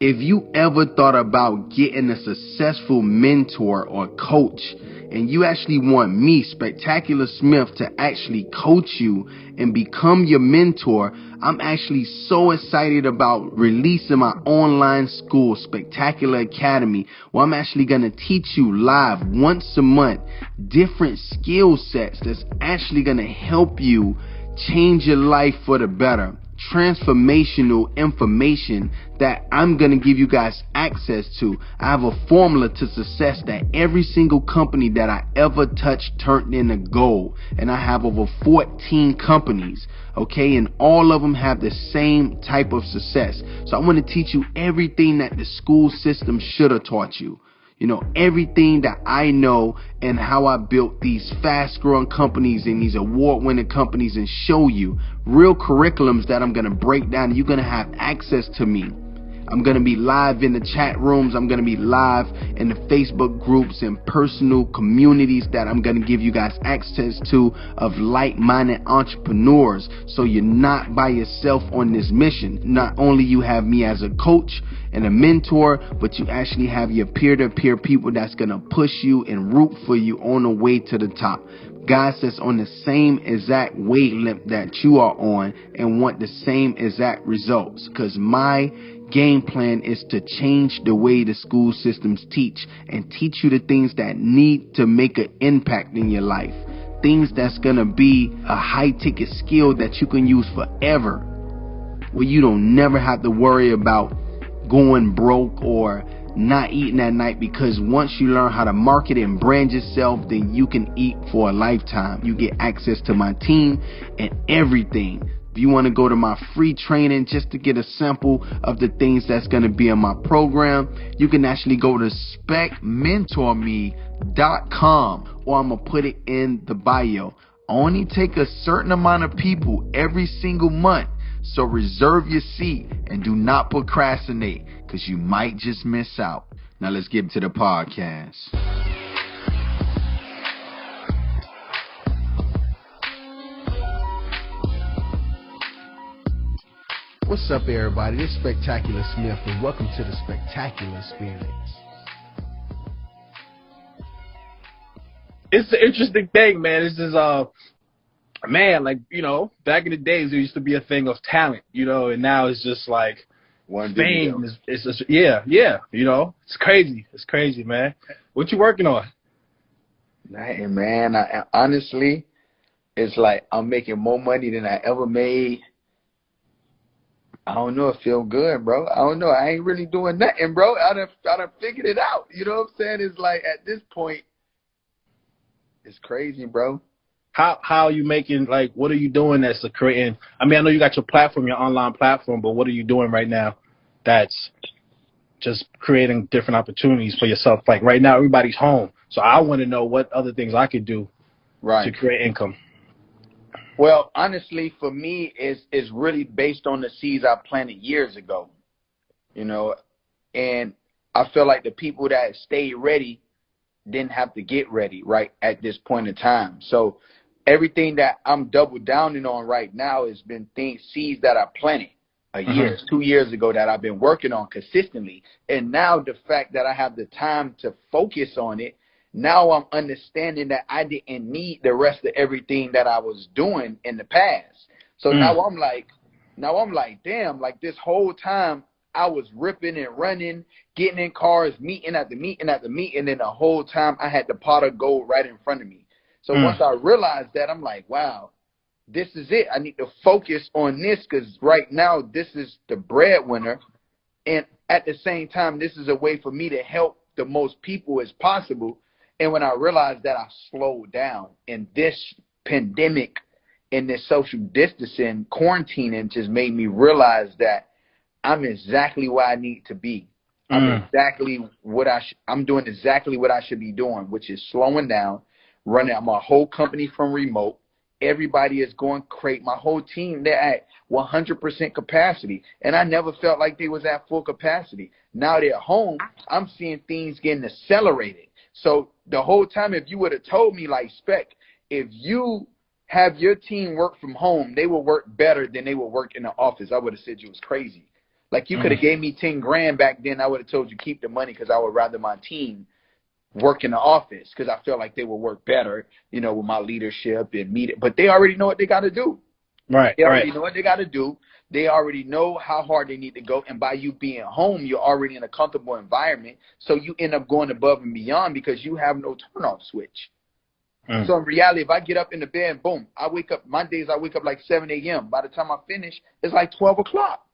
If you ever thought about getting a successful mentor or coach, and you actually want me, Spectacular Smith, to actually coach you and become your mentor, I'm actually so excited about releasing my online school, Spectacular Academy, where I'm actually going to teach you live once a month different skill sets that's actually going to help you change your life for the better. Transformational information that I'm going to give you guys access to. I have a formula to success that every single company that I ever touched turned into gold. And I have over 14 companies, okay? And all of them have the same type of success. So I want to teach you everything that the school system should have taught you. You know, everything that I know and how I built these fast-growing companies and these award-winning companies, and show you real curriculums that I'm going to break down. And you're going to have access to me. I'm going to be live in the chat rooms. I'm going to be live in the Facebook groups and personal communities that I'm going to give you guys access to of like-minded entrepreneurs. So you're not by yourself on this mission. Not only you have me as a coach and a mentor, but you actually have your peer-to-peer people that's going to push you and root for you on the way to the top. Guys that's on the same exact wavelength that you are on and want the same exact results. Because my game plan is to change the way the school systems teach and teach you the things that need to make an impact in your life. Things that's going to be a high-ticket skill that you can use forever, where you don't never have to worry about going broke or not eating at night, because once you learn how to market and brand yourself, then you can eat for a lifetime. You get access to my team and everything. If you want to go to my free training just to get a sample of the things that's going to be in my program, you can actually go to specmentorme.com, or I'm going to put it in the bio. I only take a certain amount of people every single month. So reserve your seat and do not procrastinate, because you might just miss out. Now let's get to the podcast. What's up, everybody? This is Spectacular Smith, and welcome to the Spectacular Experience. It's an interesting thing, man. This is man, like, you know, back in the days there used to be a thing of talent, you know, and now it's just like one fame. It's just, yeah, you know, it's crazy, man. What you working on? Nothing, man. I honestly, it's like I'm making more money than I ever made. I don't know. It feel good, bro. I don't know. I ain't really doing nothing, bro. I done figured it out. You know what I'm saying? It's like at this point, it's crazy, bro. How are you making, like, what are you doing that's creating? I mean, I know you got your platform, your online platform, but what are you doing right now that's just creating different opportunities for yourself? Like right now, everybody's home. So I want to know what other things I could do to create income. Well, honestly, for me, it's really based on the seeds I planted years ago, you know, and I feel like the people that stayed ready didn't have to get ready right at this point in time. So everything that I'm double downing on right now has been seeds that I planted a year, 2 years ago, that I've been working on consistently. And now the fact that I have the time to focus on it, now I'm understanding that I didn't need the rest of everything that I was doing in the past. So now I'm like, damn, like this whole time I was ripping and running, getting in cars, meeting after meeting after meeting, and the whole time I had the pot of gold right in front of me. So once I realized that, I'm like, wow, this is it. I need to focus on this, because right now this is the breadwinner. And at the same time, this is a way for me to help the most people as possible. And when I realized that, I slowed down. And this pandemic and this social distancing, quarantining just made me realize that I'm exactly where I need to be. I'm exactly what I'm doing exactly what I should be doing, which is slowing down, running my whole company from remote. Everybody is going crazy. My whole team, they're at 100% capacity. And I never felt like they was at full capacity. Now they're home. I'm seeing things getting accelerated. So the whole time, if you would have told me, like, Spec, if you have your team work from home, they will work better than they will work in the office, I would have said you was crazy. Like, you could have gave me 10 grand back then. I would have told you keep the money because I would rather my team work in the office because I feel like they will work better, you know, with my leadership and meet it. But they already know what they got to do. Right. They already know what they got to do. They already know how hard they need to go. And by you being home, you're already in a comfortable environment. So you end up going above and beyond because you have no turn-off switch. So in reality, if I get up in the bed, boom, I wake up. My days I wake up like 7 a.m. By the time I finish, it's like 12 o'clock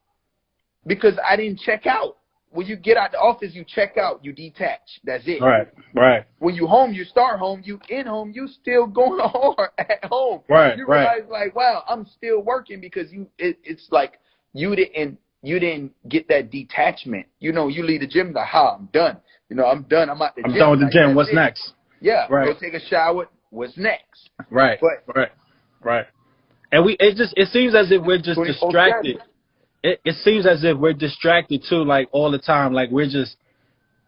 because I didn't check out. When you get out the office, you check out, you detach. That's it. Right. When you home, you start home, you in home, you still going hard at home. Right. You realize like, wow, I'm still working because it's like you didn't get that detachment. You know, you leave the gym like, I'm done. You know, I'm done. I'm at the gym. I'm done with the like, gym. What's next? Yeah. Right. Go take a shower. What's next? Right. And it seems as if we're just 24/7. distracted. It seems as if we're distracted too, like all the time. Like we're just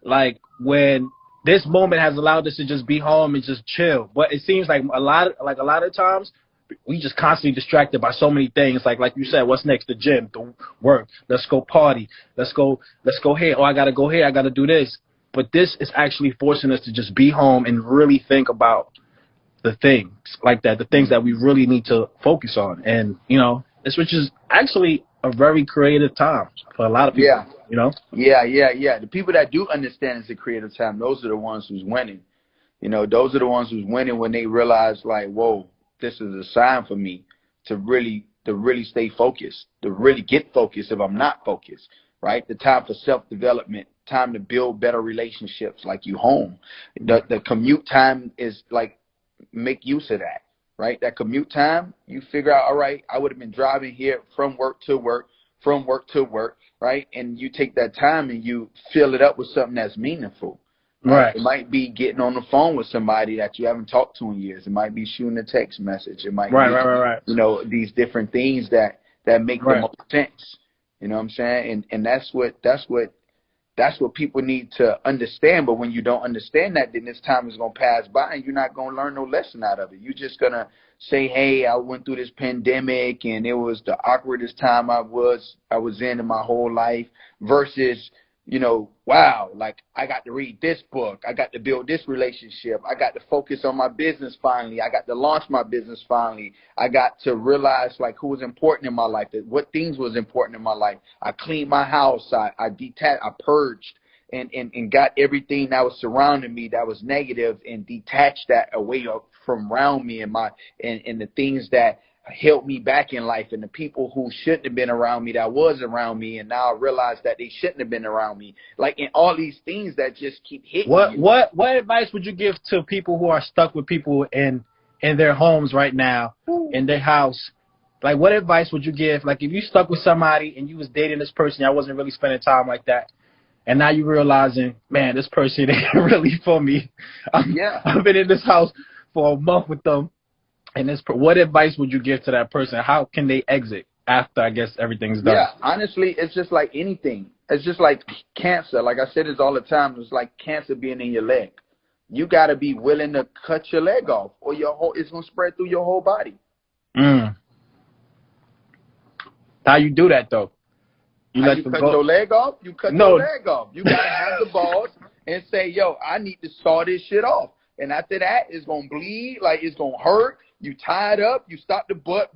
like when this moment has allowed us to just be home and just chill. But it seems like a lot of times we just constantly distracted by so many things. Like you said, what's next? The gym, the work. Let's go party. Let's go here. Oh, I gotta go here. I gotta do this. But this is actually forcing us to just be home and really think about the things like that, the things that we really need to focus on. And, you know, which is actually a very creative time for a lot of people, you know? Yeah. The people that do understand it's a creative time, those are the ones who's winning. You know, those are the ones who's winning when they realize, like, whoa, this is a sign for me to really stay focused, to really get focused if I'm not focused, right? The time for self-development, time to build better relationships like you home. The commute time is like, make use of that, right? That commute time, you figure out, all right, I would have been driving here from work to work, right? And you take that time and you fill it up with something that's meaningful. Right. It might be getting on the phone with somebody that you haven't talked to in years. It might be shooting a text message. It might be, you know, these different things that make the most sense. You know what I'm saying? And that's what people need to understand. But when you don't understand that, then this time is going to pass by and you're not going to learn no lesson out of it. You're just going to say, hey, I went through this pandemic and it was the awkwardest time I was in my whole life, versus, you know, wow, like I got to read this book. I got to build this relationship. I got to focus on my business finally. I got to launch my business finally. I got to realize like who was important in my life, what things was important in my life. I cleaned my house. I detached, I purged and got everything that was surrounding me that was negative and detached that away from around me and the things that held me back in life and the people who shouldn't have been around me that was around me, and now I realize that they shouldn't have been around me. Like, in all these things that just keep hitting you. What advice would you give to people who are stuck with people in their homes right now, in their house? Like, what advice would you give? Like, if you stuck with somebody and you was dating this person, y'all wasn't really spending time like that, and now you realizing, man, this person ain't really for me. I've been in this house for a month with them. And what advice would you give to that person? How can they exit after, I guess, everything's done? Yeah, honestly, it's just like anything. It's just like cancer. Like I said this all the time. It's like cancer being in your leg. You got to be willing to cut your leg off, or it's going to spread through your whole body. How you do that, though? You cut your leg off? You cut your leg off. You got to have the balls and say, yo, I need to saw this shit off. And after that, it's going to bleed, like it's going to hurt. You tie it up, you stop the blood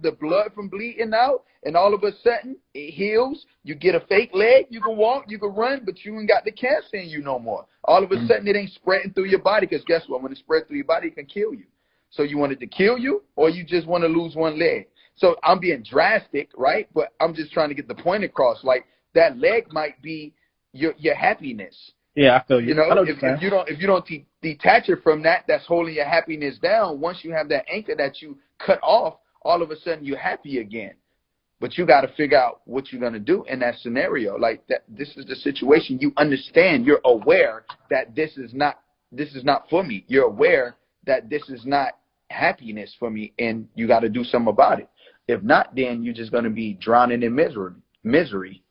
from bleeding out, and all of a sudden, it heals. You get a fake leg, you can walk, you can run, but you ain't got the cancer in you no more. All of a sudden, it ain't spreading through your body, because guess what? When it spreads through your body, it can kill you. So you want it to kill you, or you just want to lose one leg? So I'm being drastic, right? But I'm just trying to get the point across. Like, that leg might be your happiness. Yeah, I feel you. You know, if you don't detach it from that, that's holding your happiness down. Once you have that anchor that you cut off, all of a sudden you're happy again. But you got to figure out what you're gonna do in that scenario. Like that, this is the situation. You understand. You're aware that this is not for me. You're aware that this is not happiness for me, and you got to do something about it. If not, then you're just gonna be drowning in misery.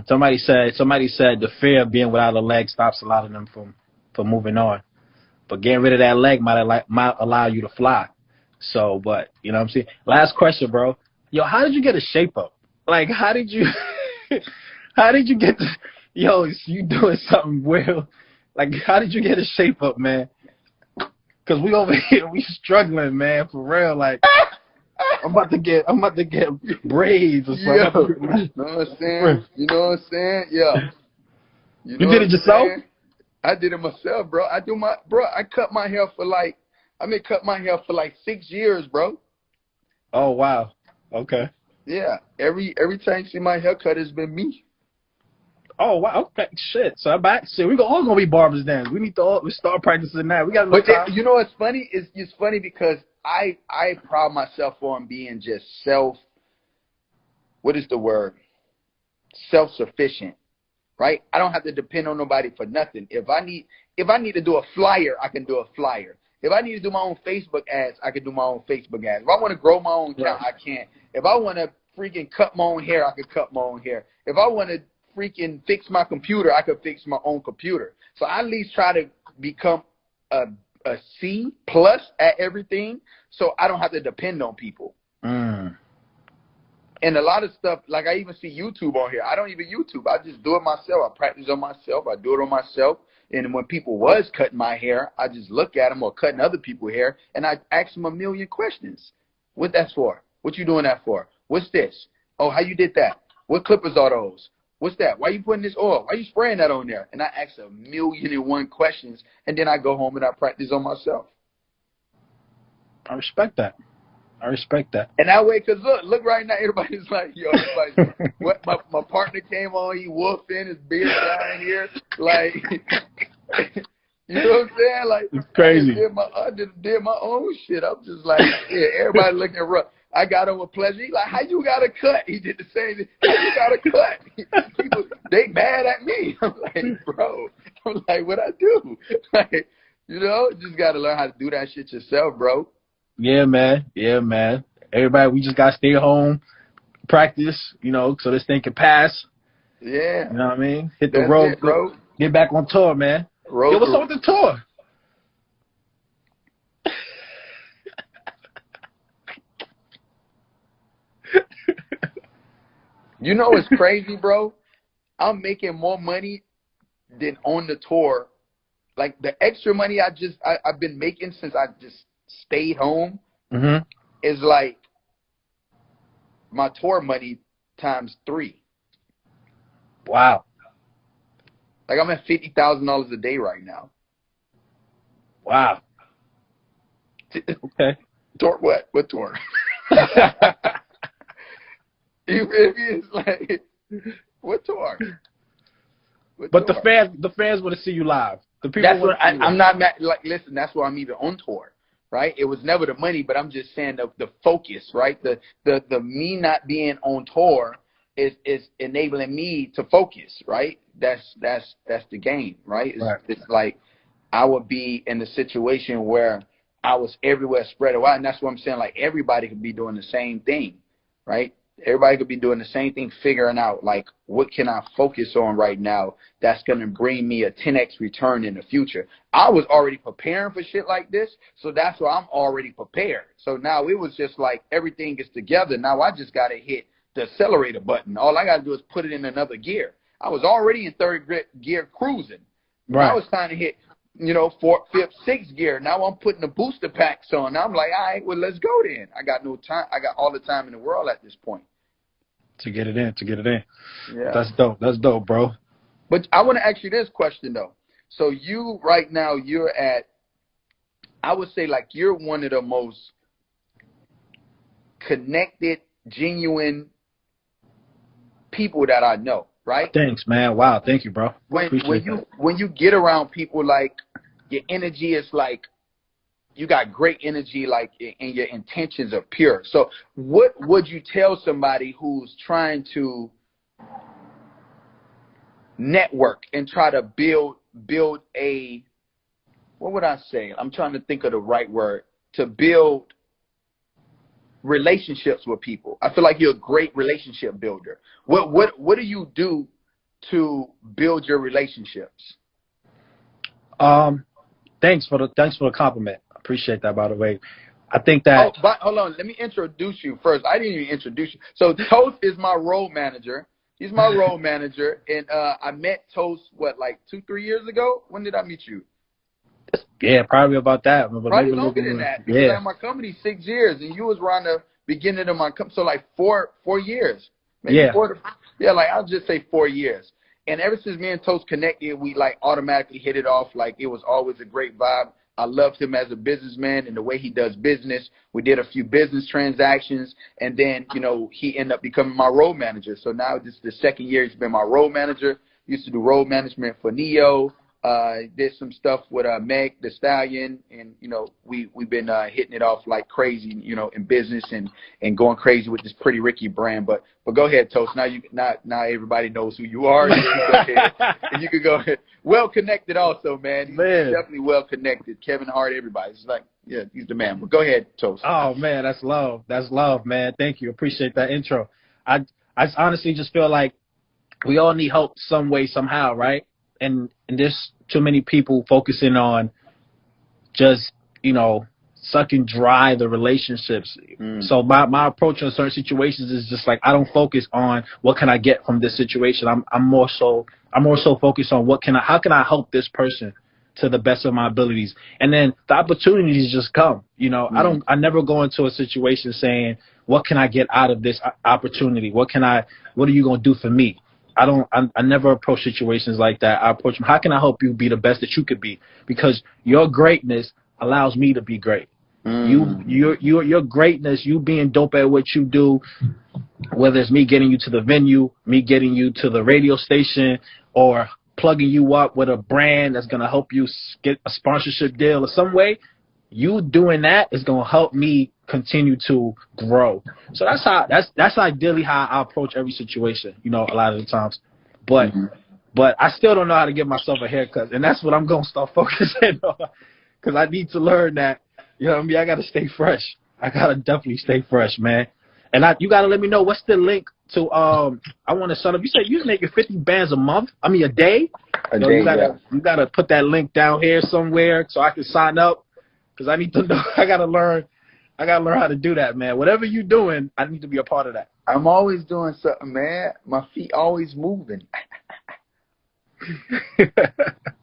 Somebody said the fear of being without a leg stops a lot of them from moving on. But getting rid of that leg might allow you to fly. So, but you know what I'm saying? Last question, bro. Yo, how did you get a shape up? Like, how did you How did you get this? Yo, you doing something well. Like, how did you get a shape up, man? Because we over here, we struggling, man, for real. Like, I'm about to get braids or something. You know what I'm saying? You know what I'm saying? Yeah. You did it yourself? I did it myself, bro. I cut my hair for like 6 years, bro. Oh, wow. Okay. Yeah. Every time you see my haircut, it's been me. Oh, wow. Okay. Shit. So we all gonna be barbers then. We need to all start practicing that. We got you know what's funny? It's funny because I pride myself on being just self-sufficient, right? I don't have to depend on nobody for nothing. If I need to do a flyer, I can do a flyer. If I need to do my own Facebook ads, I can do my own Facebook ads. If I want to grow my own account, I can. If I want to freaking cut my own hair, I can cut my own hair. If I want to freaking fix my computer, I could fix my own computer. So I at least try to become a C+ at everything, so I don't have to depend on people. And a lot of stuff, like I even see YouTube on here. I don't even YouTube. I just do it myself. I practice on myself. I do it on myself. And when people was cutting my hair, I just look at them, or cutting other people's hair, and I ask them a million questions. What that's for? What you doing that for? What's this? Oh, how you did that? What clippers are those? What's that? Why you putting this oil? Why you spraying that on there? And I ask 1,000,001 questions, and then I go home and I practice on myself. I respect that. And that way, because look right now, everybody's like, yo, what? My partner came on, he woofing, his beard down here, like, you know what I'm saying? Like, it's crazy. I just did my own shit. I'm just like, yeah, everybody looking rough. I got on with pleasure. He like, how you got a cut? He did the same thing. How you got a cut? People, they mad at me. I'm like, bro. I'm like, what I do? Like, you know, just got to learn how to do that shit yourself, bro. Yeah, man. Everybody, we just got to stay home, practice, you know, so this thing can pass. Yeah. You know what I mean? Hit the road, bro. Get back on tour, man. Yo, what's up with the tour? You know what's crazy, bro? I'm making more money than on the tour. Like, the extra money I've been making since I just stayed home is like my tour money times 3. Wow. Like, I'm at $50,000 a day right now. Wow. Okay. Tour what? What tour? It's like, what tour? But the fans want to see you live. The people. That's what I'm not like. Listen, that's why I'm even on tour, right? It was never the money, but I'm just saying the focus, right? The me not being on tour is enabling me to focus, right? That's the game, right? It's like I would be in a situation where I was everywhere spread out, and that's what I'm saying. Like, everybody could be doing the same thing, right? Everybody could be doing the same thing, figuring out, like, what can I focus on right now that's going to bring me a 10x return in the future. I was already preparing for shit like this, so that's why I'm already prepared. So now it was just like everything is together. Now I just got to hit the accelerator button. All I got to do is put it in another gear. I was already in third gear cruising. Right. I was trying to hit, fourth, fifth, sixth gear. Now I'm putting the booster packs on. Now I'm like, all right, well, let's go then. I got no time. I got all the time in the world at this point. To get it in. Yeah. That's dope, bro. But I want to ask you this question, though. So you, right now, you're at, I would say, like, you're one of the most connected, genuine people that I know, right? Thanks, man. Wow, thank you, bro. When you get around people, like, your energy is like, you got great energy, like, and your intentions are pure. So what would you tell somebody who's trying to network and try to build a, what would I say? I'm trying to think of the right word, to build relationships with people. I feel like you're a great relationship builder. What do you do to build your relationships? Thanks for the compliment. Appreciate that, by the way. I think that. Oh, but hold on. Let me introduce you first. I didn't even introduce you. So Toast is my road manager. He's my role manager, and I met Toast like 2-3 years ago. When did I meet you? Yeah, probably about that, but Probably maybe a little longer bit than more. that, because I had my company 6 years, and you was around the beginning of my company, so like four years, maybe Yeah. like I'll just say 4 years. And ever since me and Toast connected, we like automatically hit it off. Like it was always a great vibe. I loved him as a businessman and the way he does business. We did a few business transactions, and then, you know, he ended up becoming my road manager. So now this is the second year he's been my road manager. Used to do road management for Neo. Did some stuff with Meg the Stallion, and you know we've been hitting it off like crazy, you know, in business and going crazy with this Pretty Ricky brand. But go ahead, Toast. Now everybody knows who you are. You can go ahead. Well connected, also, man. He's definitely well connected. Kevin Hart, everybody. It's like, yeah, he's the man. But go ahead, Toast. Oh man, that's love. That's love, man. Thank you. Appreciate that intro. I honestly just feel like we all need help some way, somehow, right? And there's too many people focusing on just, you know, sucking dry the relationships. So my approach in certain situations is just like, I don't focus on what can I get from this situation. I'm more so focused on how can I help this person to the best of my abilities. And then the opportunities just come. You know, I never go into a situation saying, what can I get out of this opportunity? What are you going to do for me? I never approach situations like that. I approach them, how can I help you be the best that you could be? Because your greatness allows me to be great. Your greatness, you being dope at what you do, whether it's me getting you to the venue, me getting you to the radio station, or plugging you up with a brand that's going to help you get a sponsorship deal or some way, you doing that is going to help me continue to grow. So that's ideally how I approach every situation, you know, a lot of the times. But I still don't know how to get myself a haircut, and that's what I'm going to start focusing on, because I need to learn that, you know what I mean? I got to stay fresh. I got to definitely stay fresh, man. And you got to let me know what's the link to, I want to sign up. You said you're making 50 bands a day? You got to put that link down here somewhere so I can sign up, because I need to know. I got to learn how to do that, man. Whatever you're doing, I need to be a part of that. I'm always doing something, man. My feet always moving.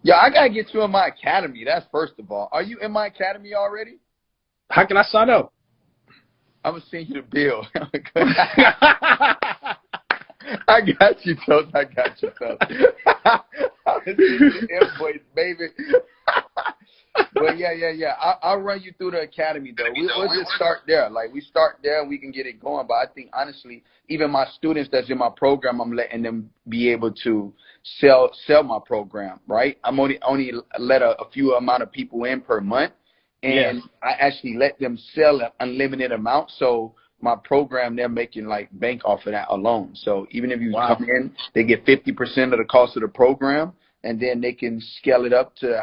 Yo, I got to get you in my academy. That's first of all. Are you in my academy already? How can I sign up? I'm going to send you the bill. I got you, Toast. I got you, Toast. I'm going to send you the invoice, baby. But yeah. I'll run you through the academy, though. We'll just start there. Like, we start there and we can get it going. But I think, honestly, even my students that's in my program, I'm letting them be able to sell my program, right? I'm only let a few amount of people in per month. And I actually let them sell an unlimited amount. So my program, they're making like bank off of that alone. So even if you come in, they get 50% of the cost of the program, and then they can scale it up to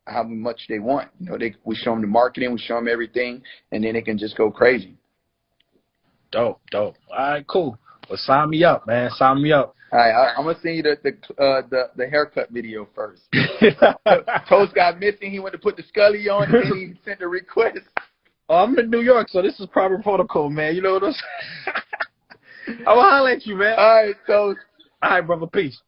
how much they want. You know, we show them the marketing, we show them everything, and then they can just go crazy. Dope. All right, cool. Well, sign me up, man. Sign me up. All right, I'm gonna send you the haircut video first. Toast got missing. He went to put the Scully on, and then he sent a request. Oh, I'm in New York, so this is proper protocol, man. You know what I'm saying? I'm gonna holler at you, man. All right, Toast. All right, brother. Peace.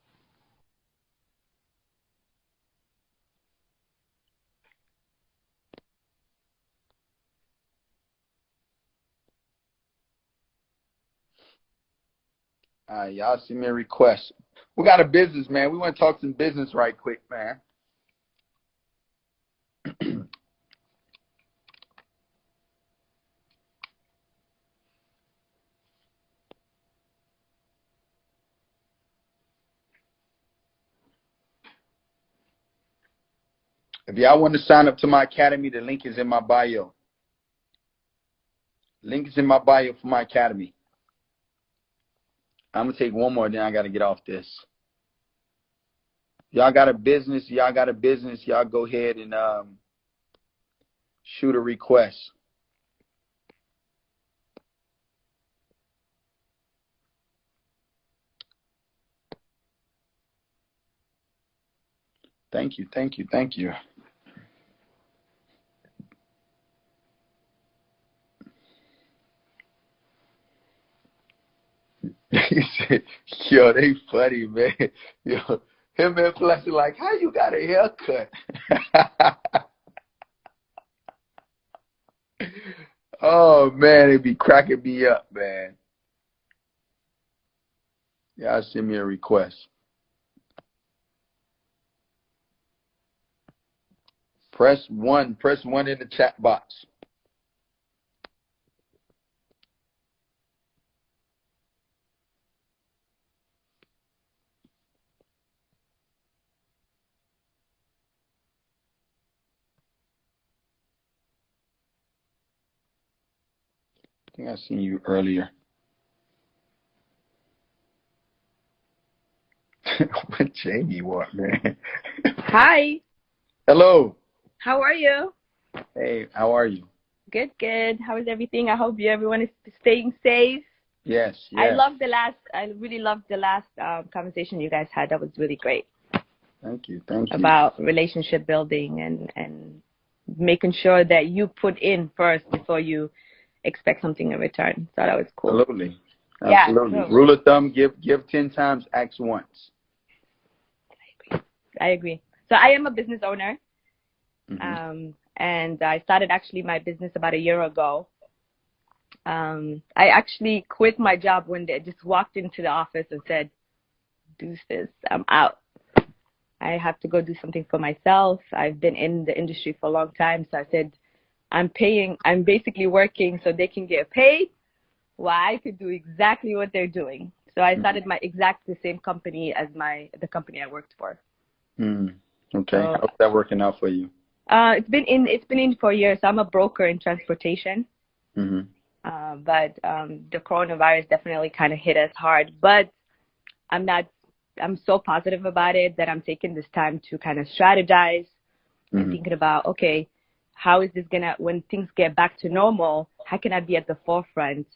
All right, y'all send me a request. We got a business, man. We want to talk some business right quick, man. If y'all want to sign up to my academy, the link is in my bio. Link is in my bio for my academy. I'm going to take one more, then I got to get off this. Y'all got a business, y'all go ahead and shoot a request. Thank you. He Yo, they funny, man. Yo, him and Flex are like, how you got a haircut? Oh, man, they be cracking me up, man. Y'all send me a request. Press 1 in the chat box. I think I seen you earlier. What Jamie want, man? Hi. Hello. How are you? Hey, how are you? Good, good. How is everything? I hope everyone is staying safe. Yes, yes. I really loved the last conversation you guys had. That was really great. Thank you, thank you. About relationship building and making sure that you put in first before you expect something in return. So that was cool. Absolutely. Yeah, absolutely. so, Rule of thumb: give 10 times, ask once. I agree. So I am a business owner. Mm-hmm. And I started actually my business about a year ago. I actually quit my job one day. Just walked into the office and said, "Deuces, I'm out. I have to go do something for myself." I've been in the industry for a long time, so I said, I'm basically working so they can get paid while I could do exactly what they're doing. So I started the same company as the company I worked for. Okay. So, how's that working out for you? It's been in for years. I'm a broker in transportation. But the coronavirus definitely kind of hit us hard. But I'm so positive about it that I'm taking this time to kind of strategize and thinking about, okay, how is this when things get back to normal, how can I be at the forefront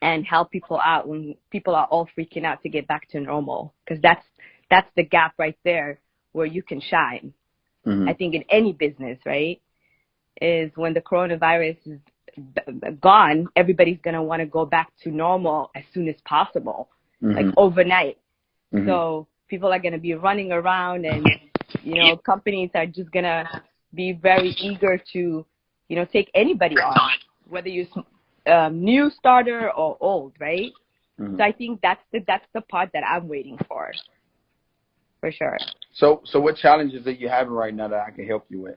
and help people out when people are all freaking out to get back to normal? Because that's the gap right there where you can shine. I think in any business, right, is when the coronavirus is gone, everybody's going to want to go back to normal as soon as possible, like overnight. So people are going to be running around and, companies are just going to be very eager to, take anybody on, whether you're new starter or old, right? So I think that's the part that I'm waiting for sure. So what challenges are you having right now that I can help you with?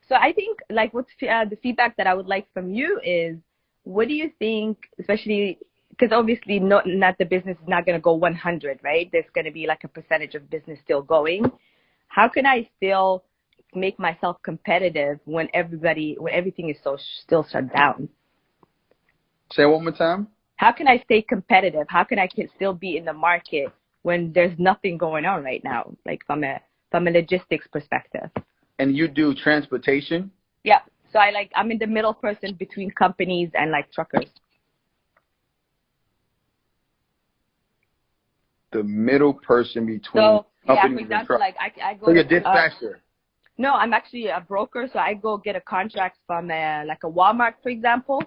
So I think what's the feedback that I would like from you is, what do you think, especially because obviously not the business is not going to go 100, right? There's going to be like a percentage of business still going. How can I still make myself competitive when everything is still shut down? Say it one more time. How can I stay competitive? How can I still be in the market when there's nothing going on right now, like from a logistics perspective? And you do transportation? Yeah. So I'm in the middle person between companies and truckers. The middle person between companies for example, and I go. So you're a dispatcher? No, I'm actually a broker. So I go get a contract from a Walmart, for example,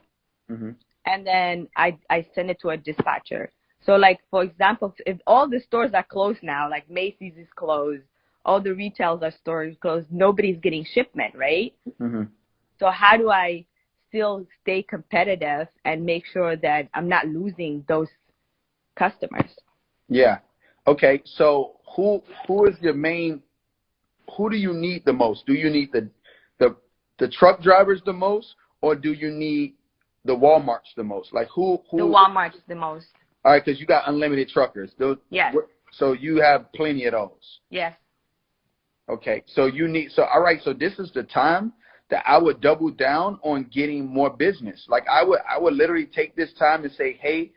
and then I send it to a dispatcher. So for example, if all the stores are closed now, like Macy's is closed, all the retail stores closed, nobody's getting shipment, right? So how do I still stay competitive and make sure that I'm not losing those customers? Yeah. Okay. So who is your main? Who do you need the most? Do you need the truck drivers the most, or do you need the Walmarts the most? Who? The Walmarts the most. All right, because you got unlimited truckers. Yes. So you have plenty of those. Yes. Okay. So all right. So this is the time that I would double down on getting more business. I would literally take this time and say, hey,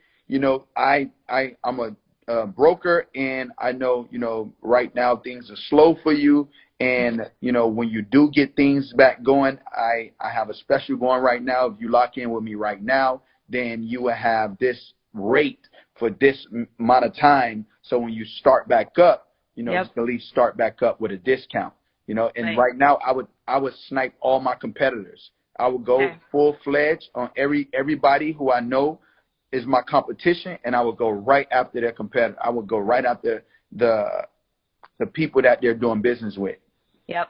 I'm a broker, and I know, right now things are slow for you. And, when you do get things back going, I have a special going right now. If you lock in with me right now, then you will have this rate for this amount of time. So when you start back up, you can at least start back up with a discount, and right now I would snipe all my competitors. I would go full-fledged on everybody who I know is my competition, and I would go right after their competitor. I would go right after the people that they're doing business with. Yep.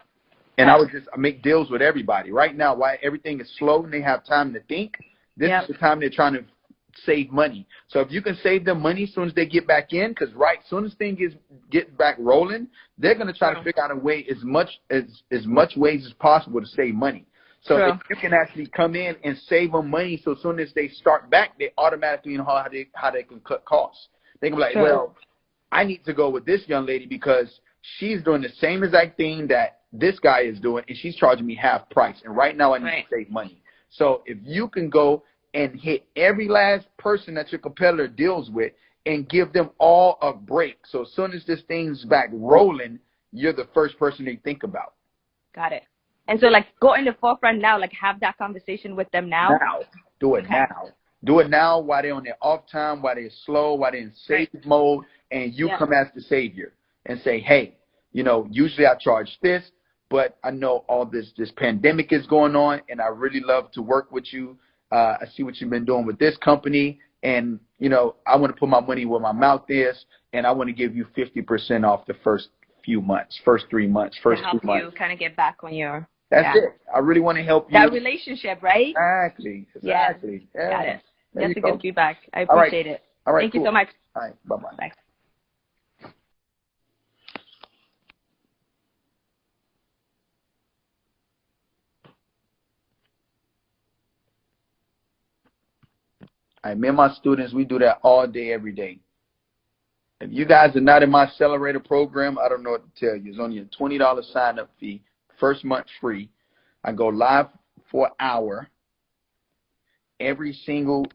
And I would just make deals with everybody. Right now, while everything is slow and they have time to think, this is the time they're trying to save money. So if you can save them money as soon as they get back in, because as soon as things get back rolling, they're going to try to figure out a way as much ways as possible to save money. So if you can actually come in and save them money, so as soon as they start back, they automatically know how they can cut costs. They can be like, well, I need to go with this young lady because she's doing the same exact thing that this guy is doing, and she's charging me half price. And right now I need to save money. So if you can go and hit every last person that your competitor deals with and give them all a break, so as soon as this thing's back rolling, you're the first person they think about. Got it. And so, like, go in the forefront now, like, have that conversation with them now. Do it now. Do it now while they're on their off time, while they're slow, while they're in save mode, and you come as the savior and say, hey, you know, usually I charge this, but I know all this pandemic is going on, and I really love to work with you. I see what you've been doing with this company, and, you know, I want to put my money where my mouth is, and I want to give you 50% off the first few months, first 3 months, first 2 months. To help you kind of get back on your... That's it. I really want to help you. That relationship, right? Exactly. Yeah. Got it. That's a good feedback. I appreciate it. All right. Thank you so much. All right. Bye-bye. Bye. All right, me and my students, we do that all day, every day. If you guys are not in my accelerator program, I don't know what to tell you. It's only a $20 sign-up fee. First month free. I go live for an hour every single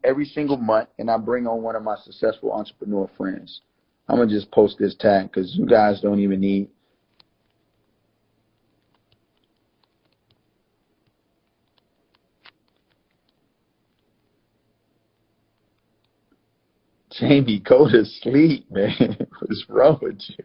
month, and I bring on one of my successful entrepreneur friends. I'm going to just post this tag because you guys don't even need. Jamie, go to sleep, man. What's wrong with you?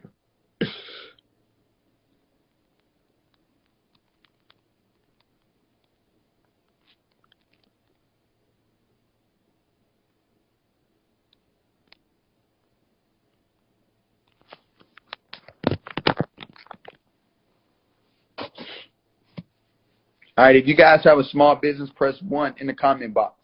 All right, if you guys have a small business, press 1 in the comment box.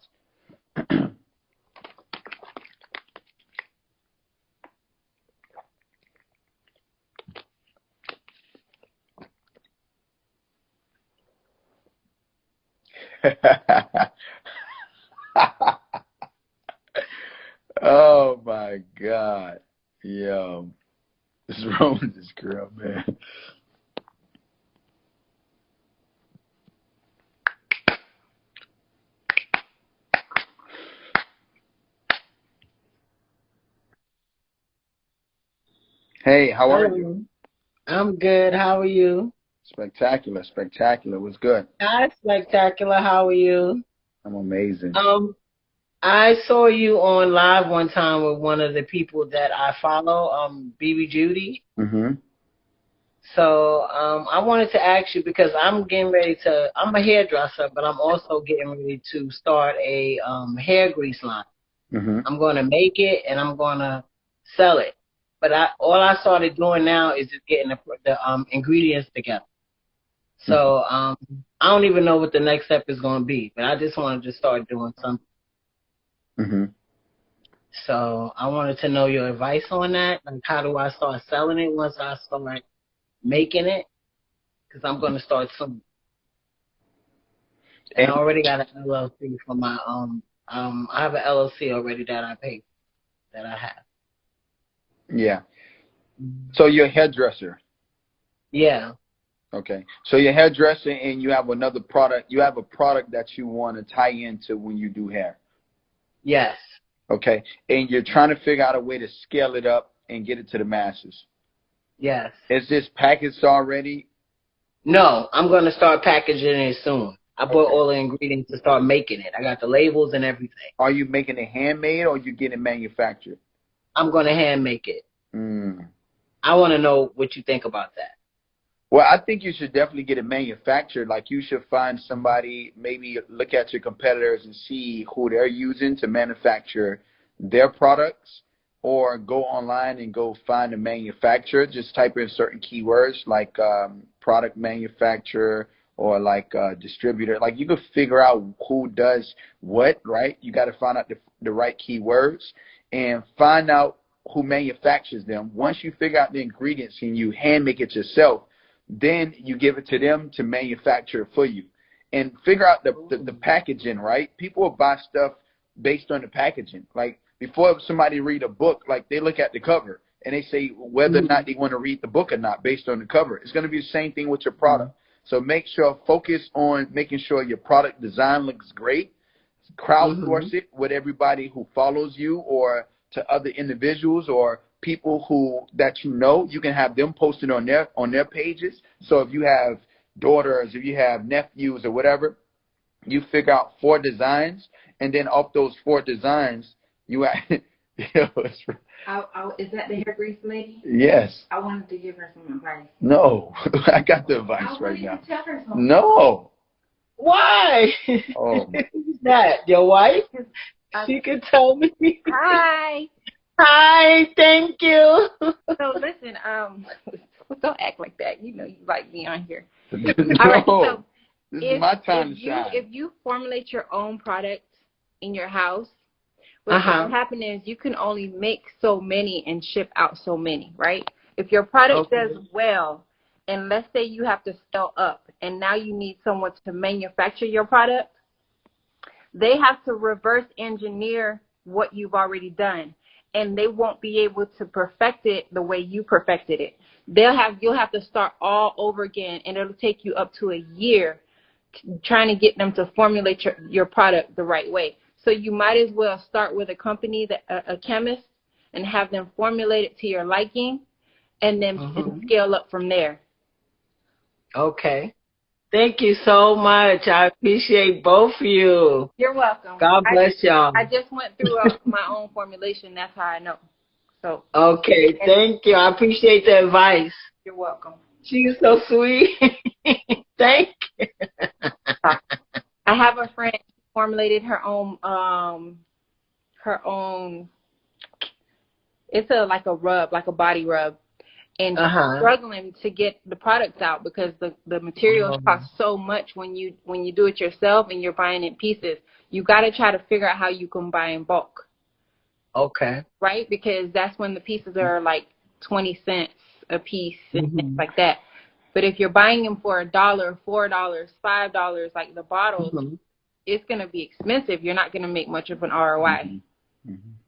Oh my God. Yo. What's wrong with this girl, man? Hey, how are you? I'm good. How are you? Spectacular, spectacular. What's good? Hi, spectacular. How are you? I'm amazing. I saw you on live one time with one of the people that I follow, BB Judy. Mm-hmm. So I wanted to ask you because I'm a hairdresser, but I'm also getting ready to start a hair grease line. Mm-hmm. I'm going to make it and I'm going to sell it. But all I started doing now is just getting the ingredients together. So I don't even know what the next step is going to be, but I just wanted to start doing something. Mm-hmm. So I wanted to know your advice on that. Like, how do I start selling it once I start making it? Because I'm going to start soon. And I already got an LLC for my I have an LLC already that I pay, that I have. Yeah. So you're a hairdresser. Yeah. Okay. So you're a hairdresser and you have another product. You have a product that you want to tie into when you do hair. Yes. Okay. And you're trying to figure out a way to scale it up and get it to the masses. Yes. Is this packaged already? No, I'm going to start packaging it soon. I bought all the ingredients to start making it. I got the labels and everything. Are you making it handmade or you getting it manufactured? I'm going to hand make it. Mm. I want to know what you think about that. Well, I think you should definitely get it manufactured. Like you should find somebody, maybe look at your competitors and see who they're using to manufacture their products, or go online and go find a manufacturer. Just type in certain keywords like product manufacturer or like distributor. Like you could figure out who does what, right? You got to find out the right keywords and find out who manufactures them. Once you figure out the ingredients and you hand make it yourself, then you give it to them to manufacture it for you. And figure out the packaging, right? People will buy stuff based on the packaging. Like before somebody read a book, like they look at the cover and they say whether or not they want to read the book or not based on the cover. It's going to be the same thing with your product. So make sure, focus on making sure your product design looks great. Crowdsource it with everybody who follows you, or to other individuals or people that you know. You can have them posted on their pages. So if you have daughters, if you have nephews or whatever, you figure out 4 designs, and then off those 4 designs, you is that the hair grease lady? Yes. I wanted to give her some advice. No, I got the advice right now. Tell her something. No. Why? Oh. Who's that? Your wife? She could tell me. Hi. Hi, thank you. So listen, don't act like that. You know you like me on here. No. All right, so this is my time to shine. If you formulate your own product in your house, what will happen is you can only make so many and ship out so many, right? If your product does well, and let's say you have to scale up, and now you need someone to manufacture your product, they have to reverse engineer what you've already done, and they won't be able to perfect it the way you perfected it. You'll have to start all over again, and it'll take you up to a year trying to get them to formulate your product the right way. So you might as well start with a company, a chemist, and have them formulate it to your liking, and then scale up from there. Okay. Thank you so much. I appreciate both of you. You're welcome. God bless y'all. I just went through my own formulation. That's how I know. So. Okay. Thank you. I appreciate the advice. You're welcome. She's so sweet. Thank you. I have a friend who formulated her own. It's like a rub, like a body rub. And struggling to get the products out because the materials cost so much when you do it yourself and you're buying in pieces. You got to try to figure out how you can buy in bulk. Okay. Right? Because that's when the pieces are like 20 cents a piece and things like that. But if you're buying them for $1, $4, $5, like the bottles, it's going to be expensive. You're not going to make much of an ROI.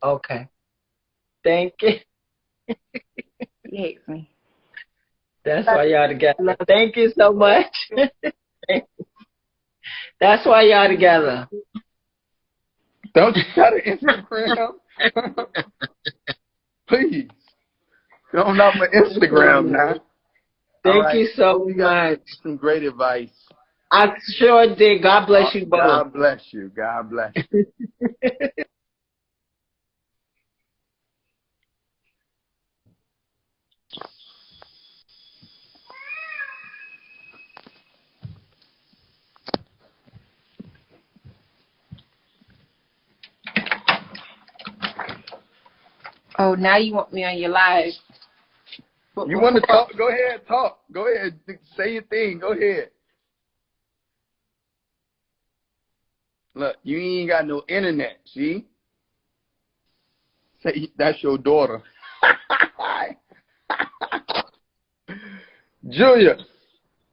Okay. Thank you. He hates me. That's why y'all together. Thank you so much. That's why y'all together. Don't you got an Instagram? Please. Don't knock my Instagram now. Thank you so much. Some great advice. I sure did. God bless you both. God bless you. God bless you. Oh, now you want me on your live. You want to talk? Go ahead, talk. Go ahead, say your thing. Go ahead. Look, you ain't got no internet, see? Say that's your daughter. Julia,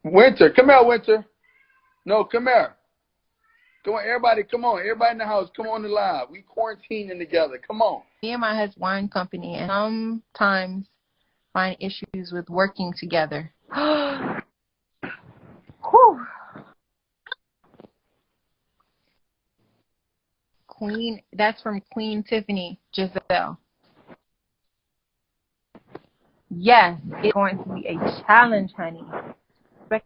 Winter, come here, Winter. No, come here. Come on, everybody, come on. Everybody in the house, come on the live. We quarantining together. Come on. Me and my husband wine company, and sometimes find issues with working together. Whew. Queen, that's from Queen Tiffany Giselle. Yes, it's going to be a challenge, honey. But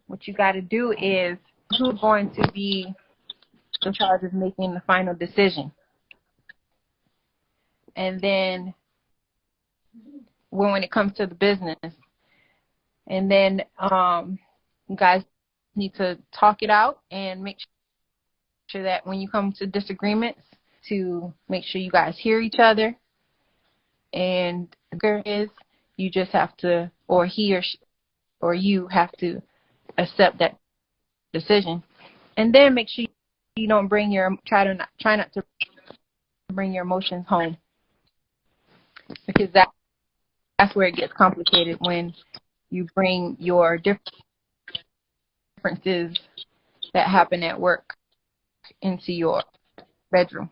what you got to do is, who's going to be in charge of making the final decision? And then when it comes to the business, And then you guys need to talk it out and make sure that when you come to disagreements, to make sure you guys hear each other. And is you just have to, or he or you have to accept that decision, and then make sure you don't try not to bring your emotions home, because that's where it gets complicated, when you bring your differences that happen at work into your bedroom.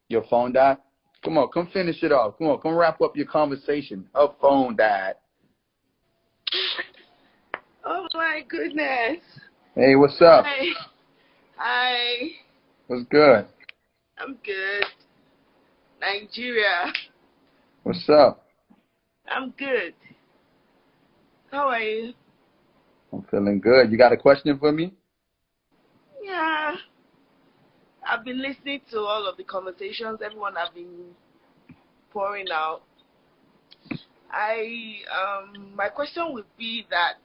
Your phone died? Come on, come finish it off. Come on, come wrap up your conversation. Her phone died. Oh my goodness. Hey, what's up? Hi. What's good? I'm good. Nigeria. What's up? I'm good. How are you? I'm feeling good. You got a question for me? Yeah. I've been listening to all of the conversations everyone has been pouring out. My question would be that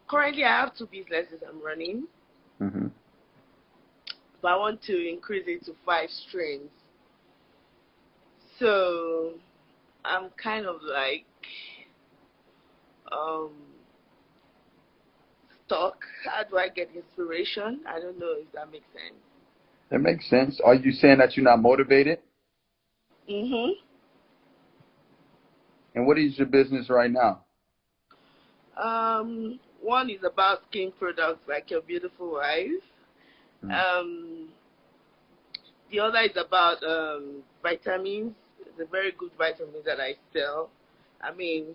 currently I have 2 businesses I'm running, but I want to increase it to 5 streams. So I'm kind of like stuck. How do I get inspiration? I don't know if that makes sense. That makes sense. Are you saying that you're not motivated? Mhm. And what is your business right now? One is about skin products like Your Beautiful Wife. The other is about vitamins. It's a very good vitamin that I sell. I mean,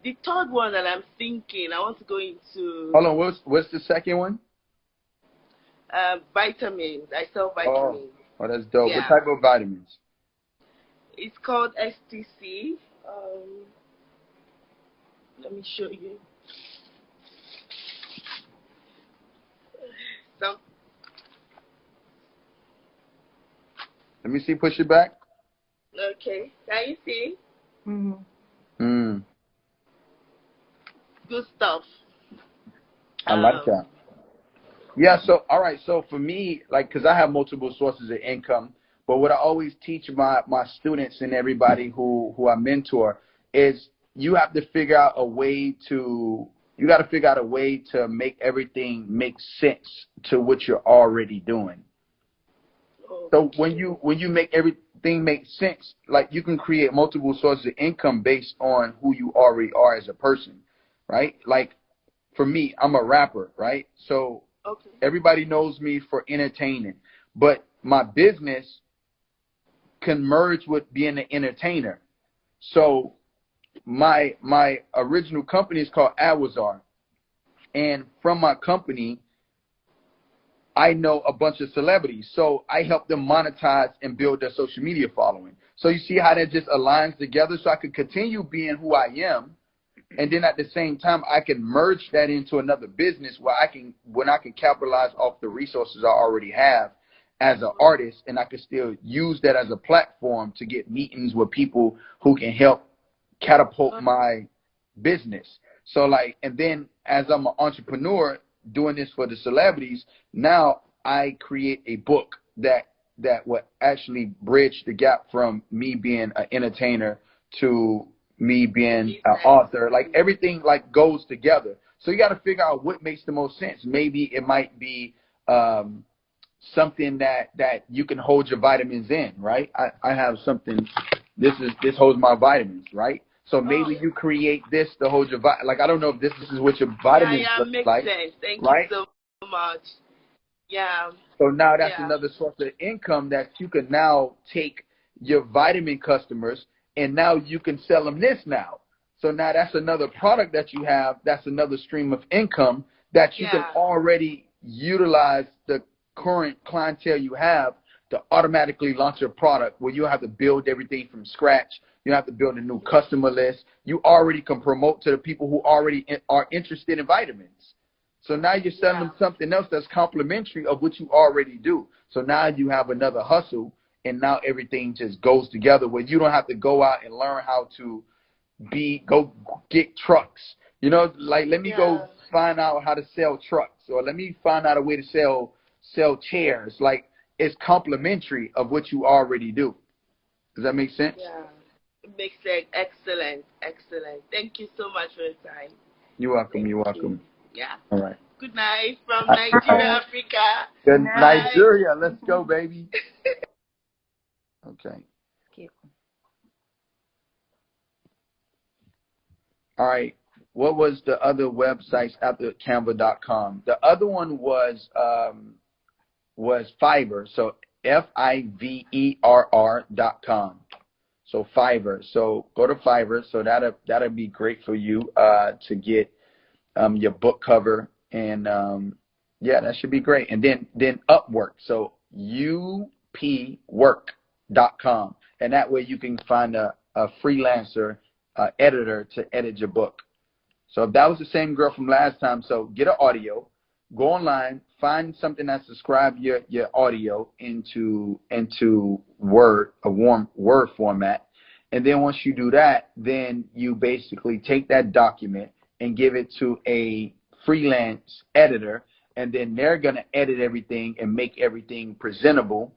the third one that I'm thinking, I want to go into. Hold on, what's the second one? Vitamins. I sell vitamins. Oh, that's dope. Yeah. What type of vitamins? It's called STC. Let me show you. Let me see. Push it back. Okay. Can you see? Good stuff. I like that. Yeah, so, all right, so for me, like, because I have multiple sources of income, but what I always teach my students and everybody who I mentor is you have to figure out a way to make everything make sense to what you're already doing. So when you make everything make sense, like, you can create multiple sources of income based on who you already are as a person, right? Like, for me, I'm a rapper, right? So everybody knows me for entertaining, but my business can merge with being an entertainer. So my original company is called Awazar, and from my company, I know a bunch of celebrities, so I help them monetize and build their social media following. So you see how that just aligns together, so I could continue being who I am, and then at the same time, I can merge that into another business where I can capitalize off the resources I already have as an artist, and I can still use that as a platform to get meetings with people who can help catapult my business. So, like, and then as I'm an entrepreneur doing this for the celebrities, now I create a book that will actually bridge the gap from me being an entertainer to me being an author. Like, everything like goes together. So you got to figure out what makes the most sense. Maybe it might be something that you can hold your vitamins in, right? I have something. This holds my vitamins, right? So maybe you create this to hold your like, I don't know if this is what your vitamins look makes like. Sense. Thank right? you so much. Yeah. So now that's another source of income that you can now take your vitamin customers, and now you can sell them this now. So now that's another product that you have. That's another stream of income that you can already utilize the current clientele you have to automatically launch a product where you have to build everything from scratch. You have to build a new customer list. You already can promote to the people who already are interested in vitamins. So now you're selling them something else that's complementary of what you already do. So now you have another hustle, and now everything just goes together where you don't have to go out and learn how to go get trucks. You know, like let me go find out how to sell trucks, or let me find out a way to sell chairs. Like, it's complementary of what you already do. Does that make sense? Yeah, it makes sense. Excellent. Thank you so much for your time. You're welcome. You're welcome. Yeah. All right. Good night from Nigeria, Africa. Good Nigeria. Let's go, baby. Okay. Cute. All right. What was the other websites after Canva.com? The other one was Fiverr. So Fiverr.com. So Fiverr. So go to Fiverr. So that'll be great for you to get your book cover, and that should be great. And then Upwork. So upwork.com, and that way you can find a freelancer editor to edit your book. So if that was the same girl from last time, so get an audio, go online, find something that subscribe your audio into Word, a warm Word format. And then once you do that, then you basically take that document and give it to a freelance editor, and then they're going to edit everything and make everything presentable,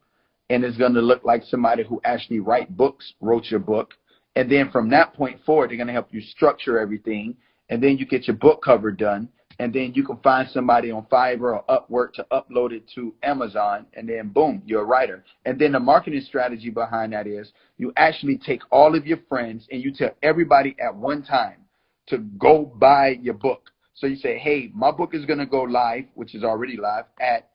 and it's going to look like somebody who actually wrote your book. And then from that point forward, they're going to help you structure everything, and then you get your book cover done, and then you can find somebody on Fiverr or Upwork to upload it to Amazon, and then boom, you're a writer. And then the marketing strategy behind that is you actually take all of your friends and you tell everybody at one time to go buy your book. So you say, hey, my book is going to go live, which is already live, at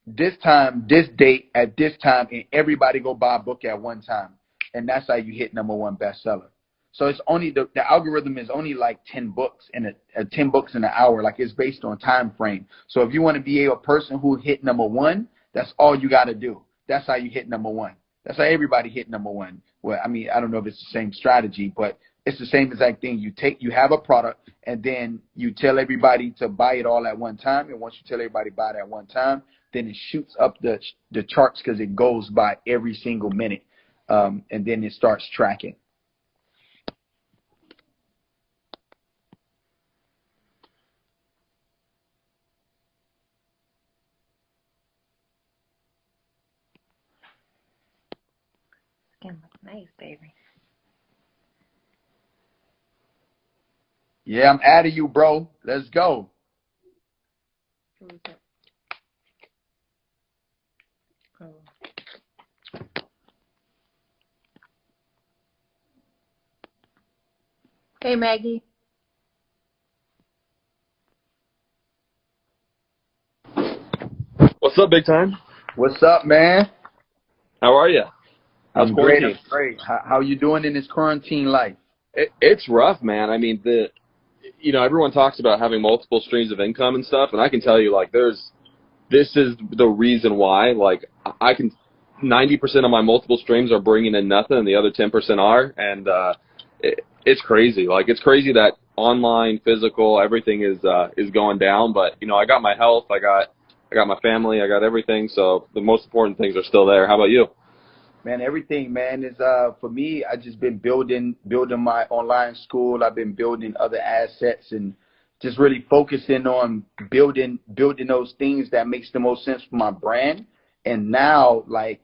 this time, this date, at this time, and everybody go buy a book at one time. And that's how you hit #1 bestseller. So it's only the algorithm is only like 10 books in 10 books in an hour. Like, it's based on time frame. So if you want to be a person who hit #1, that's all you got to do. That's how you hit #1. That's how everybody hit #1. Well, I mean, I don't know if it's the same strategy, but it's the same exact thing. You have a product, and then you tell everybody to buy it all at one time. And once you tell everybody to buy it at one time, then it shoots up the charts because it goes by every single minute, and then it starts tracking. Skin looks nice, baby. Yeah, I'm out of you, bro. Let's go. Hey, Maggie. What's up, big time? What's up, man? How are you? I'm great. I'm great. How you doing in this quarantine life? It's rough, man. I mean, everyone talks about having multiple streams of income and stuff, and I can tell you, like, this is the reason why. Like, 90% of my multiple streams are bringing in nothing, and the other 10% are, and it's crazy. Like, it's crazy that online, physical, everything is going down. But I got my health, I got my family, I got everything. So the most important things are still there. How about you? Man, everything, man, is for me. I just been building my online school. I've been building other assets and just really focusing on building those things that makes the most sense for my brand. And now, like,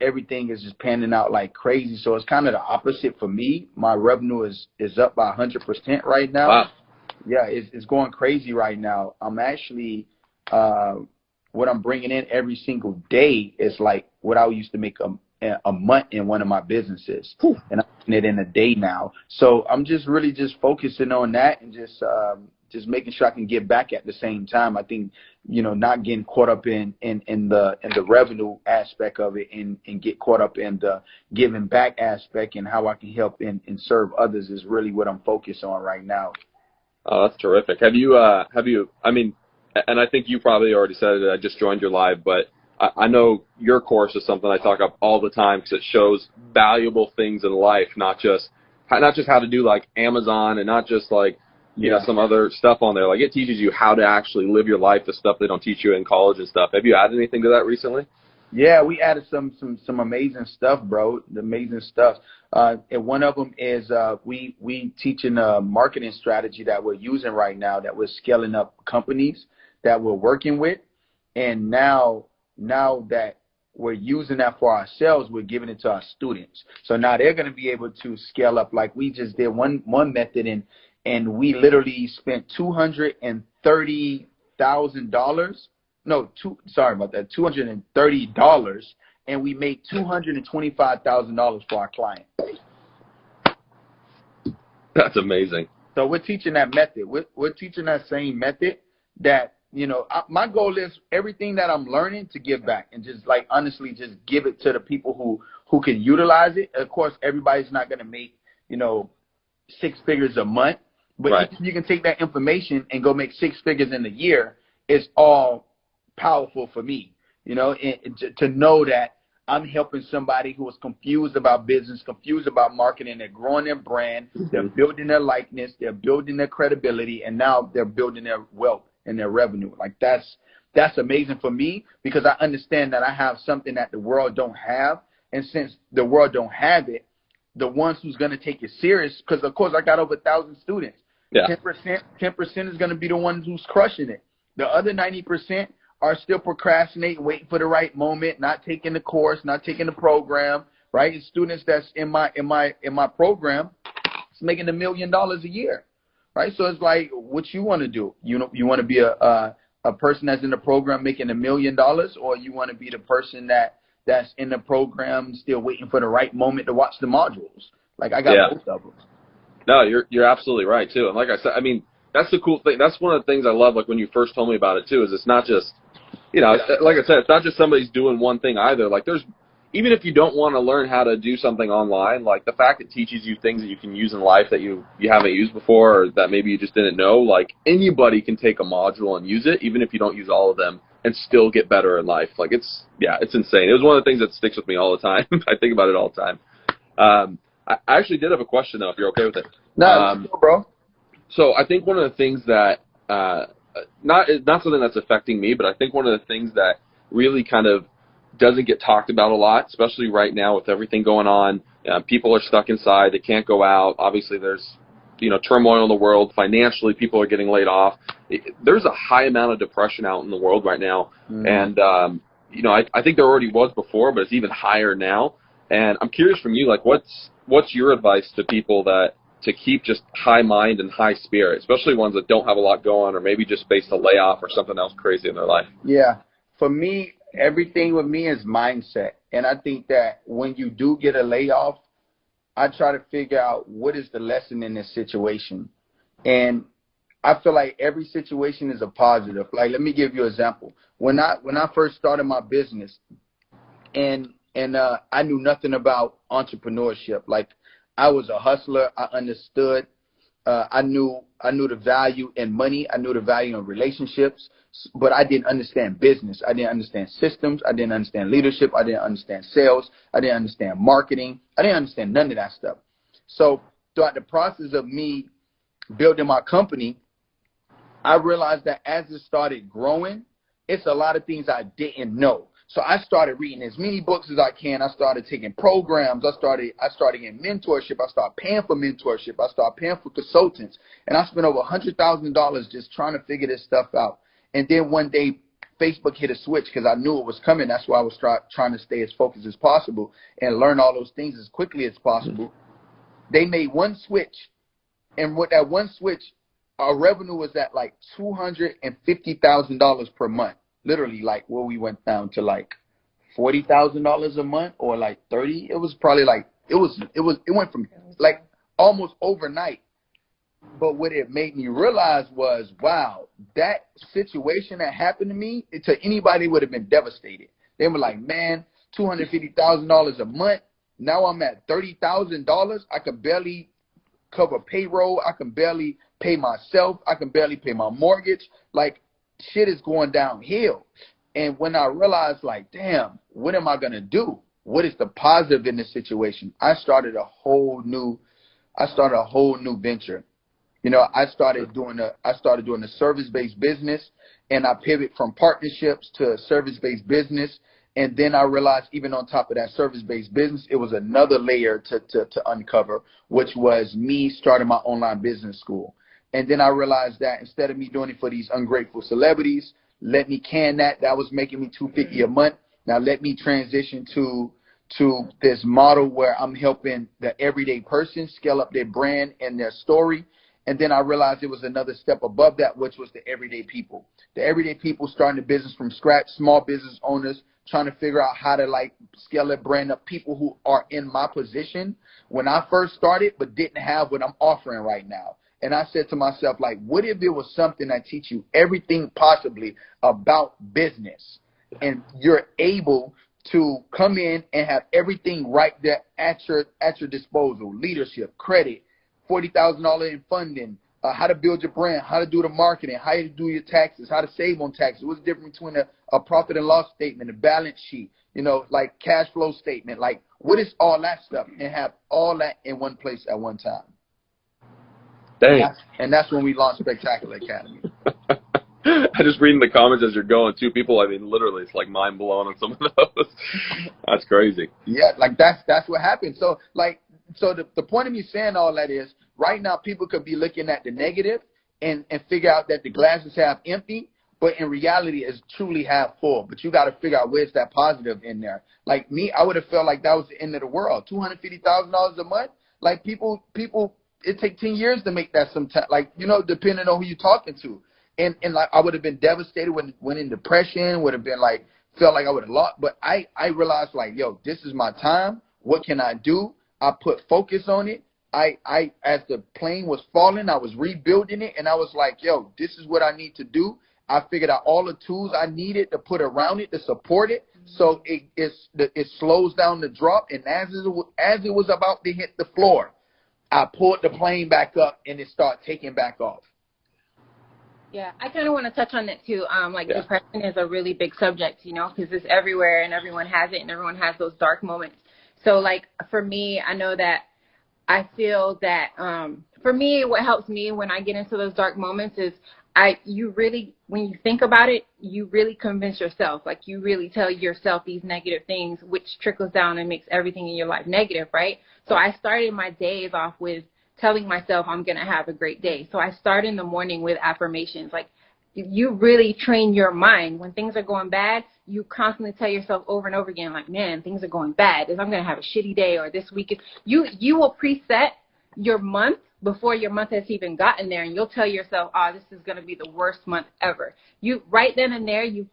everything is just panning out like crazy. So it's kind of the opposite for me. My revenue is up by 100% right now. Wow. Yeah, it's going crazy right now. I'm actually what I'm bringing in every single day is like what I used to make a month in one of my businesses. Whew. And I'm making it in a day now. So I'm just really just focusing on that and just making sure I can get back at the same time. I think, not getting caught up in the revenue aspect of it and get caught up in the giving back aspect and how I can help and serve others is really what I'm focused on right now. Oh, that's terrific. Have you, I mean, and I think you probably already said it, I just joined your live, but I know your course is something I talk about all the time because it shows valuable things in life, not just how to do like Amazon and not just like, some other stuff on there. Like, it teaches you how to actually live your life, the stuff they don't teach you in college and stuff. Have you added anything to that recently? Yeah, we added some amazing stuff, bro. The amazing stuff. And one of them is we teaching a marketing strategy that we're using right now, that we're scaling up companies that we're working with, and now that we're using that for ourselves, we're giving it to our students. So now they're going to be able to scale up. Like we just did one method, and we literally spent $230,000. No, sorry about that, $230, and we made $225,000 for our client. That's amazing. So we're teaching that method. We're teaching that same method that, you know, my goal is everything that I'm learning to give back, and just like honestly just give it to the people who can utilize it. Of course, everybody's not going to make, you know, 6 figures a month, but right. If you can take that information and go make 6 figures in a year, it's all powerful for me, you know, and to know that I'm helping somebody who is confused about business, confused about marketing. They're growing their brand, they're building their likeness, they're building their credibility, and now they're building their wealth and their revenue. Like that's amazing for me, because I understand that I have something that the world don't have, and since the world don't have it, the ones who's going to take it serious, because of course I got over 1,000 students. Yeah. 10% is going to be the ones who's crushing it. The other 90% are still procrastinating, waiting for the right moment, not taking the course, not taking the program, right? It's students that's in my program, it's making $1 million a year, right? So it's like, what you want to do? You want to be a person that's in the program making $1 million, or you want to be the person that's in the program still waiting for the right moment to watch the modules? Like I got both of them. No, you're absolutely right too. And like I said, I mean, that's the cool thing. That's one of the things I love. Like when you first told me about it too, is it's not just, you know, like I said, it's not just somebody's doing one thing either. Like there's, even if you don't want to learn how to do something online, like the fact it teaches you things that you can use in life that you haven't used before, or that maybe you just didn't know, like anybody can take a module and use it, even if you don't use all of them, and still get better in life. Like it's insane. It was one of the things that sticks with me all the time. I think about it all the time. I actually did have a question though, if you're okay with it. No, bro. So I think one of the things that, not something that's affecting me, but I think one of the things that really kind of doesn't get talked about a lot, especially right now with everything going on. People are stuck inside. They can't go out. Obviously, there's, you know, turmoil in the world. Financially, people are getting laid off. There's a high amount of depression out in the world right now. And, you know, I think there already was before, but it's even higher now. And I'm curious from you, like, what's your advice to people to keep just high mind and high spirit, especially ones that don't have a lot going, or maybe just faced a layoff or something else crazy in their life? Yeah. For me, everything with me is mindset. And I think that when you do get a layoff, I try to figure out what is the lesson in this situation. And I feel like every situation is a positive. Like, let me give you an example. When I first started my business, and I knew nothing about entrepreneurship. Like, I was a hustler. I understood. I knew the value in money. I knew the value in relationships, but I didn't understand business. I didn't understand systems. I didn't understand leadership. I didn't understand sales. I didn't understand marketing. I didn't understand none of that stuff. So throughout the process of me building my company, I realized that as it started growing, it's a lot of things I didn't know. So I started reading as many books as I can. I started taking programs. I started getting mentorship. I started paying for mentorship. I started paying for consultants. And I spent over $100,000 just trying to figure this stuff out. And then one day, Facebook hit a switch because I knew it was coming. That's why I was trying to stay as focused as possible and learn all those things as quickly as possible. They made one switch. And with that one switch, our revenue was at like $250,000 per month. Literally, like, where we went down to like $40,000 a month, or like 30. It was probably like it went from like almost overnight. But what it made me realize was, wow, that situation that happened to me, to anybody would have been devastated. They were like, man, $250,000 a month. Now I'm at $30,000. I can barely cover payroll. I can barely pay myself. I can barely pay my mortgage. Like, shit is going downhill. And when I realized, like, damn, what am I going to do? What is the positive in this situation? I started a whole new venture. You know, I started doing a service-based business, and I pivot from partnerships to service-based business. And then I realized even on top of that service-based business, it was another layer to uncover, which was me starting my online business school. And then I realized that instead of me doing it for these ungrateful celebrities, let me can that. That was making me $250 a month. Now let me transition to this model where I'm helping the everyday person scale up their brand and their story. And then I realized it was another step above that, which was the everyday people. The everyday people starting the business from scratch, small business owners trying to figure out how to like scale their brand up, people who are in my position when I first started but didn't have what I'm offering right now. And I said to myself, like, what if there was something that teach you everything possibly about business and you're able to come in and have everything right there at your disposal, leadership, credit, $40,000 in funding, how to build your brand, how to do the marketing, how to do your taxes, how to save on taxes. What's the difference between a profit and loss statement, a balance sheet, you know, like cash flow statement, like what is all that stuff, and have all that in one place at one time. Dang. And that's when we launched Spectacular Academy. I just reading the comments as you're going too. People, I mean, literally, it's like mind blown on some of those. That's crazy. Yeah, like that's what happened. So the point of me saying all that is right now people could be looking at the negative and figure out that the glass is half empty, but in reality it's truly half full. But you got to figure out where's that positive in there. Like me, I would have felt like that was the end of the world. $250,000 a month. Like people. It take 10 years to make that sometimes, like, you know, depending on who you're talking to. And like, I would have been devastated, went in depression, would have been like, felt like I would have lost. But I realized like, yo, this is my time. What can I do? I put focus on it. As the plane was falling, I was rebuilding it. And I was like, yo, this is what I need to do. I figured out all the tools I needed to put around it to support it. So it slows down the drop. And as it was about to hit the floor, I pulled the plane back up and it started taking back off. Yeah, I kind of want to touch on that too. Depression is a really big subject, you know, because it's everywhere and everyone has it and everyone has those dark moments. So like for me, I know that I feel that for me, what helps me when I get into those dark moments is you really, when you think about it, you really convince yourself, like you really tell yourself these negative things, which trickles down and makes everything in your life negative, right? So I started my days off with telling myself I'm going to have a great day. So I start in the morning with affirmations. Like you really train your mind. When things are going bad, you constantly tell yourself over and over again, like, man, things are going bad. I'm going to have a shitty day, or this week. You will preset your month before your month has even gotten there, and you'll tell yourself, oh, this is going to be the worst month ever. You right then and there, you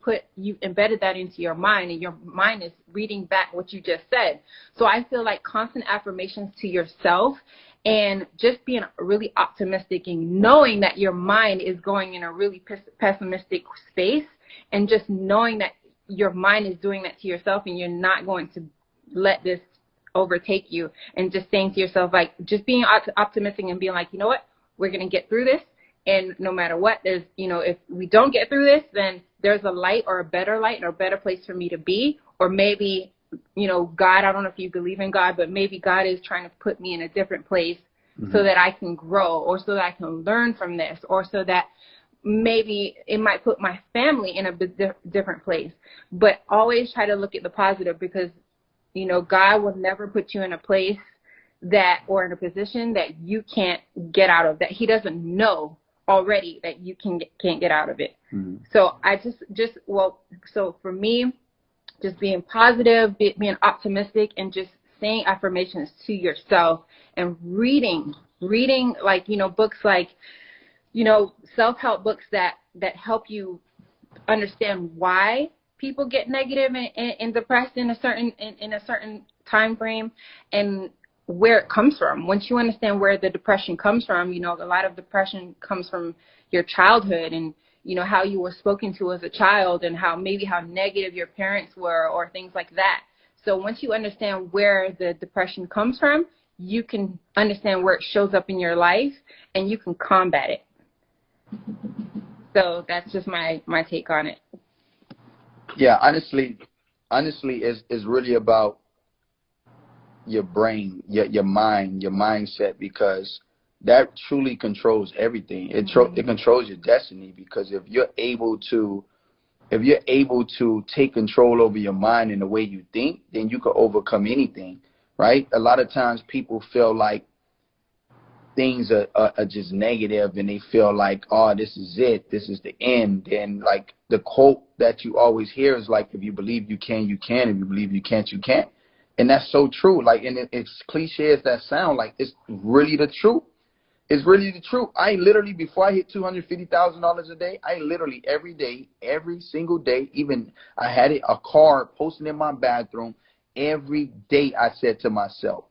embedded that into your mind, and your mind is reading back what you just said. So I feel like constant affirmations to yourself and just being really optimistic and knowing that your mind is going in a really pessimistic space, and just knowing that your mind is doing that to yourself and you're not going to let this overtake you, and just saying to yourself, like, just being optimistic and being like, you know what, we're going to get through this. And no matter what, there's, you know, if we don't get through this, then there's a light or a better place for me to be. Or maybe, you know, God, I don't know if you believe in God, but maybe God is trying to put me in a different place so that I can grow, or so that I can learn from this, or so that maybe it might put my family in a different place. But always try to look at the positive, because you know, God will never put you in a place that, or in a position that you can't get out of, that he doesn't know already that you can't get out of it. So I so for me, just being positive, being optimistic, and just saying affirmations to yourself, and reading like, you know, books like, you know, self-help books that help you understand why people get negative and depressed in a certain time frame, and where it comes from. Once you understand where the depression comes from, you know, a lot of depression comes from your childhood, and you know, how you were spoken to as a child, and how negative your parents were, or things like that. So once you understand where the depression comes from, you can understand where it shows up in your life, and you can combat it. So that's just my take on it. Yeah, honestly, is really about your brain, your mind, your mindset, because that truly controls everything. It controls your destiny, because if you're able to if you're able to take control over your mind and the way you think, then you can overcome anything, right? A lot of times people feel like things are just negative, and they feel like, oh, this is it, this is the end. And like the quote that you always hear is like, if you believe you can, you can. If you believe you can't, you can't. And that's so true. Like, and it's cliche as that sound, like it's really the truth. It's really the truth. I literally, before I hit $250,000 a day, I literally every day, every single day, even I had a card posted in my bathroom. Every day I said to myself,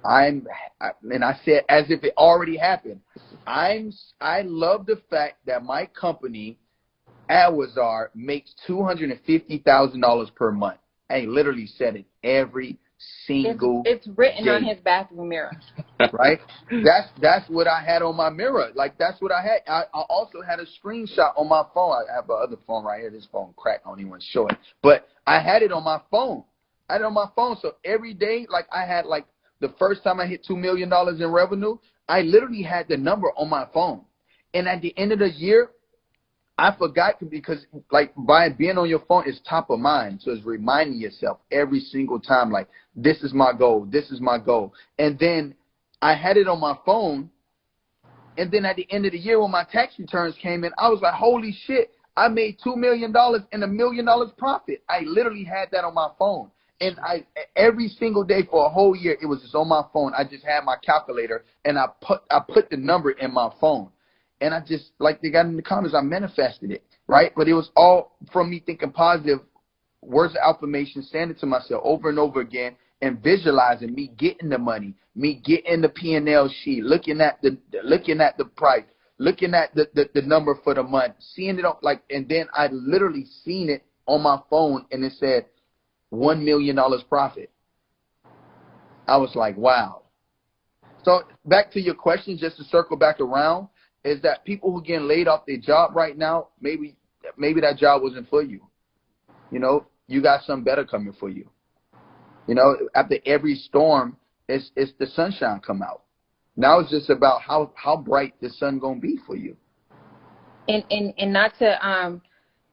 and I said as if it already happened, I love the fact that my company, Awazar, makes $250,000 per month. I literally said it every single It's written day. on his bathroom mirror. Right? That's what I had on my mirror. Like, that's what I had. I also had a screenshot on my phone. I have another phone right here. This phone cracked. I don't even want to show it. But I had it on my phone. I had it on my phone. So every day, like, I had, like, the first time I hit $2 million in revenue, I literally had the number on my phone. And at the end of the year, I forgot, because like by being on your phone, it's top of mind. So it's reminding yourself every single time, like, this is my goal. This is my goal. And then I had it on my phone. And then at the end of the year, when my tax returns came in, I was like, holy shit, I made $2 million and $1 million profit. I literally had that on my phone. And every single day for a whole year, it was just on my phone. I just had my calculator, and I put the number in my phone. And I just, like they got in the comments, I manifested it, right? But it was all from me thinking positive words of affirmation, saying it to myself over and over again, and visualizing me getting the money, me getting the P&L sheet, looking at the price, looking at the number for the month, seeing it, like, and then I literally seen it on my phone, and it said $1 million profit. I was like, wow. So back to your question, just to circle back around, is that people who getting laid off their job right now, maybe that job wasn't for you. You know, you got something better coming for you. You know, after every storm, it's the sunshine come out. Now it's just about how bright the sun gonna be for you. And not to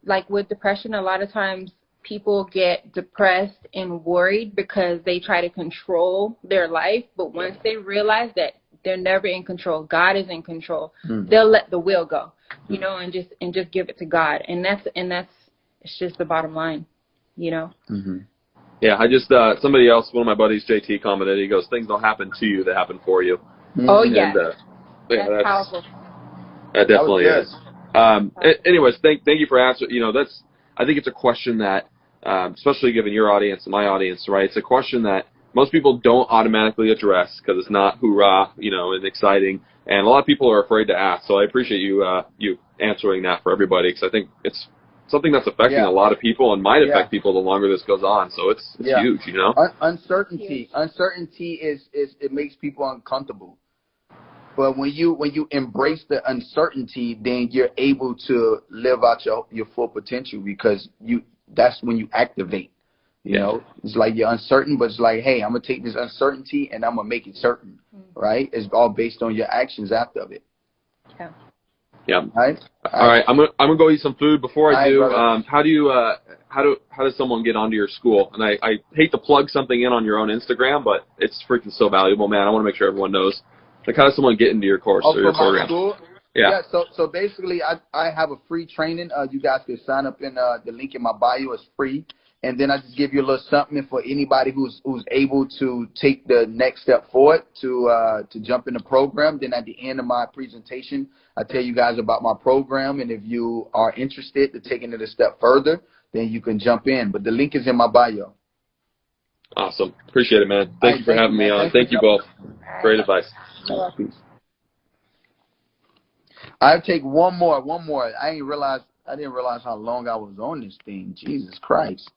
like with depression, a lot of times people get depressed and worried because they try to control their life, but once they realize that they're never in control, God is in control, they'll let the will go, you know, and just give it to God. And that's it's just the bottom line, you know. Yeah, I just somebody else, one of my buddies, JT, commented. He goes, "Things don't happen to you; they happen for you." Oh yeah, and, that's powerful. That definitely is. Anyways, thank you for answering. You know, I think it's a question that, especially given your audience and my audience, right? It's a question that most people don't automatically address because it's not hoorah, you know, and exciting, and a lot of people are afraid to ask. So I appreciate you answering that for everybody, because I think it's something that's affecting a lot of people and might affect people the longer this goes on. So it's huge, you know. Uncertainty is it makes people uncomfortable. But when you embrace the uncertainty, then you're able to live out your full potential, because that's when you activate. You know, it's like you're uncertain, but it's like, hey, I'm going to take this uncertainty and I'm going to make it certain, right? It's all based on your actions after it. Yeah. All right. I'm gonna go eat some food. Before I do, brother. how does someone get onto your school? And I hate to plug something in on your own Instagram, but it's freaking so valuable, man. I want to make sure everyone knows. Like, how does someone get into your course or your program? School? So basically, I have a free training. You guys can sign up in the link in my bio. It's free. And then I just give you a little something for anybody who's able to take the next step forward to jump in the program. Then at the end of my presentation, I tell you guys about my program. And if you are interested to taking it a step further, then you can jump in. But the link is in my bio. Awesome. Appreciate it, man. Thank you for having me on. Thank you both. Great advice. Peace. I'll take one more. I didn't realize how long I was on this thing. Jesus Christ.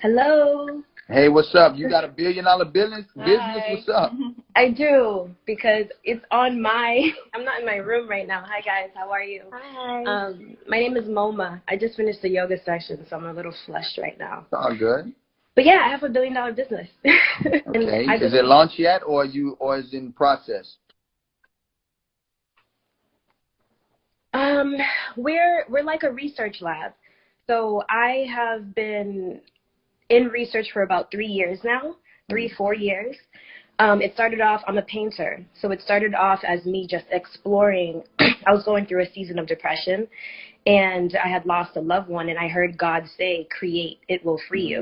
Hello. Hey, what's up? You got a $1 billion business? What's up? I do, because it's on my, I'm not in my room right now. Hi guys, how are you? Hi. My name is Moma. I just finished the yoga session, so I'm a little flushed right now. It's all good. But yeah, I have a $1 billion business. Okay. Is it launched yet, or is it in process? We're like a research lab. So I have been in research for about 3 years now, 4 years. It started off, I'm a painter, so it started off as me just exploring. I was going through a season of depression, and I had lost a loved one, and I heard God say, create, it will free you.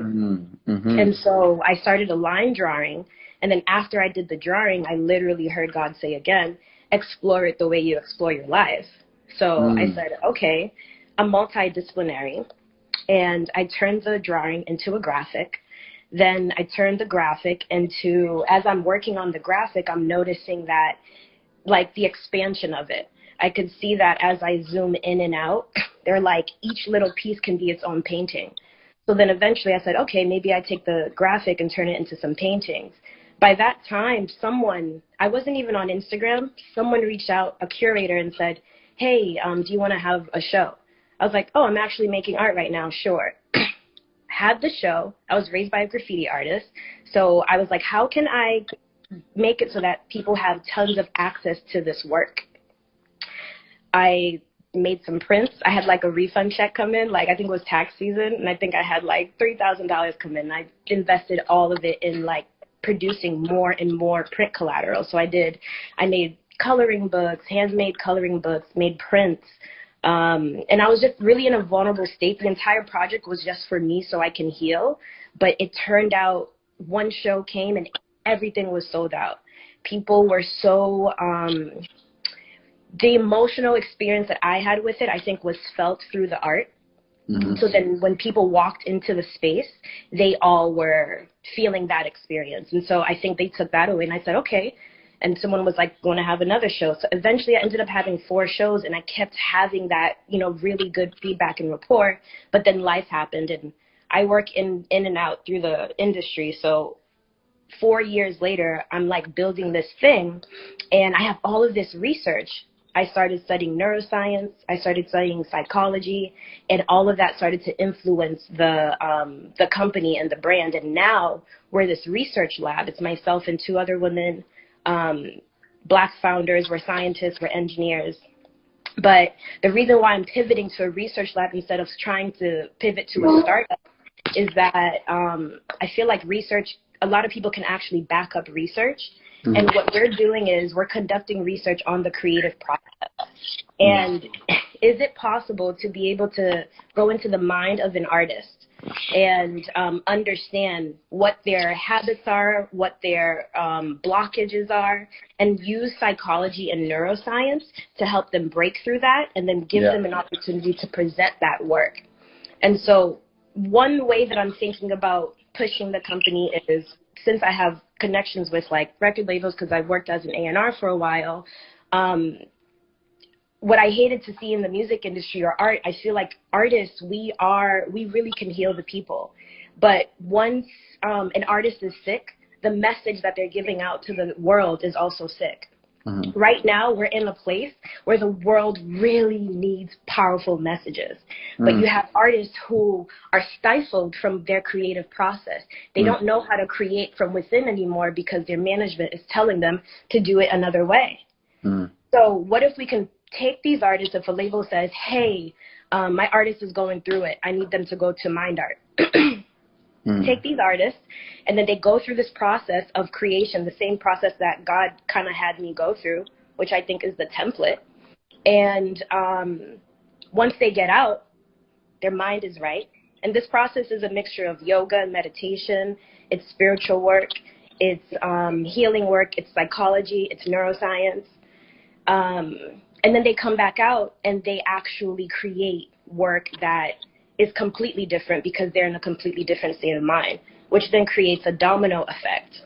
Mm-hmm. And so I started a line drawing, and then after I did the drawing, I literally heard God say again, explore it the way you explore your life. So I said, okay, I'm multidisciplinary, and I turned the drawing into a graphic. Then I turned the graphic into, as I'm working on the graphic, I'm noticing that, like, the expansion of it. I could see that as I zoom in and out, they're like, each little piece can be its own painting. So then eventually I said, okay, maybe I take the graphic and turn it into some paintings. By that time, I wasn't even on Instagram, someone reached out, a curator, and said, hey, do you want to have a show? I was like, oh, I'm actually making art right now, sure. Had the show. I was raised by a graffiti artist. So I was like, how can I make it so that people have tons of access to this work? I made some prints. I had like a refund check come in, like I think it was tax season, and I think I had like $3,000 come in. I invested all of it in like producing more and more print collateral. So I made coloring books, handmade coloring books, made prints. And I was just really in a vulnerable state. The entire project was just for me so I can heal. But it turned out one show came and everything was sold out. People were so, the emotional experience that I had with it, I think, was felt through the art. Mm-hmm. So then when people walked into the space, they all were feeling that experience. And so I think they took that away. And I said, okay. And someone was like, going to have another show. So eventually I ended up having 4 shows, and I kept having that, really good feedback and rapport. But then life happened, and I work in and out through the industry. So 4 years later, I'm like building this thing, and I have all of this research. I started studying neuroscience. I started studying psychology, and all of that started to influence the company and the brand. And now we're this research lab. It's myself and 2 other women. Black founders, we're scientists, we're engineers. But the reason why I'm pivoting to a research lab instead of trying to pivot to a startup is that I feel like research, a lot of people can actually back up research. Mm-hmm. And what we're doing is we're conducting research on the creative process. And is it possible to be able to go into the mind of an artist and understand what their habits are, what their blockages are, and use psychology and neuroscience to help them break through that and then give them an opportunity to present that work. And so one way that I'm thinking about pushing the company is, since I have connections with like record labels because I worked as an A&R for a while, what I hated to see in the music industry or art, I feel like artists, we really can heal the people. But once an artist is sick, the message that they're giving out to the world is also sick. Mm-hmm. Right now, we're in a place where the world really needs powerful messages. But you have artists who are stifled from their creative process. They don't know how to create from within anymore because their management is telling them to do it another way. So what if we can take these artists, if a label says, hey, my artist is going through it, I need them to go to Mind Art. Take these artists, and then they go through this process of creation, the same process that God kind of had me go through, which I think is the template. And once they get out, their mind is right. And this process is a mixture of yoga and meditation. It's spiritual work. It's healing work. It's psychology. It's neuroscience. And then they come back out and they actually create work that is completely different because they're in a completely different state of mind, which then creates a domino effect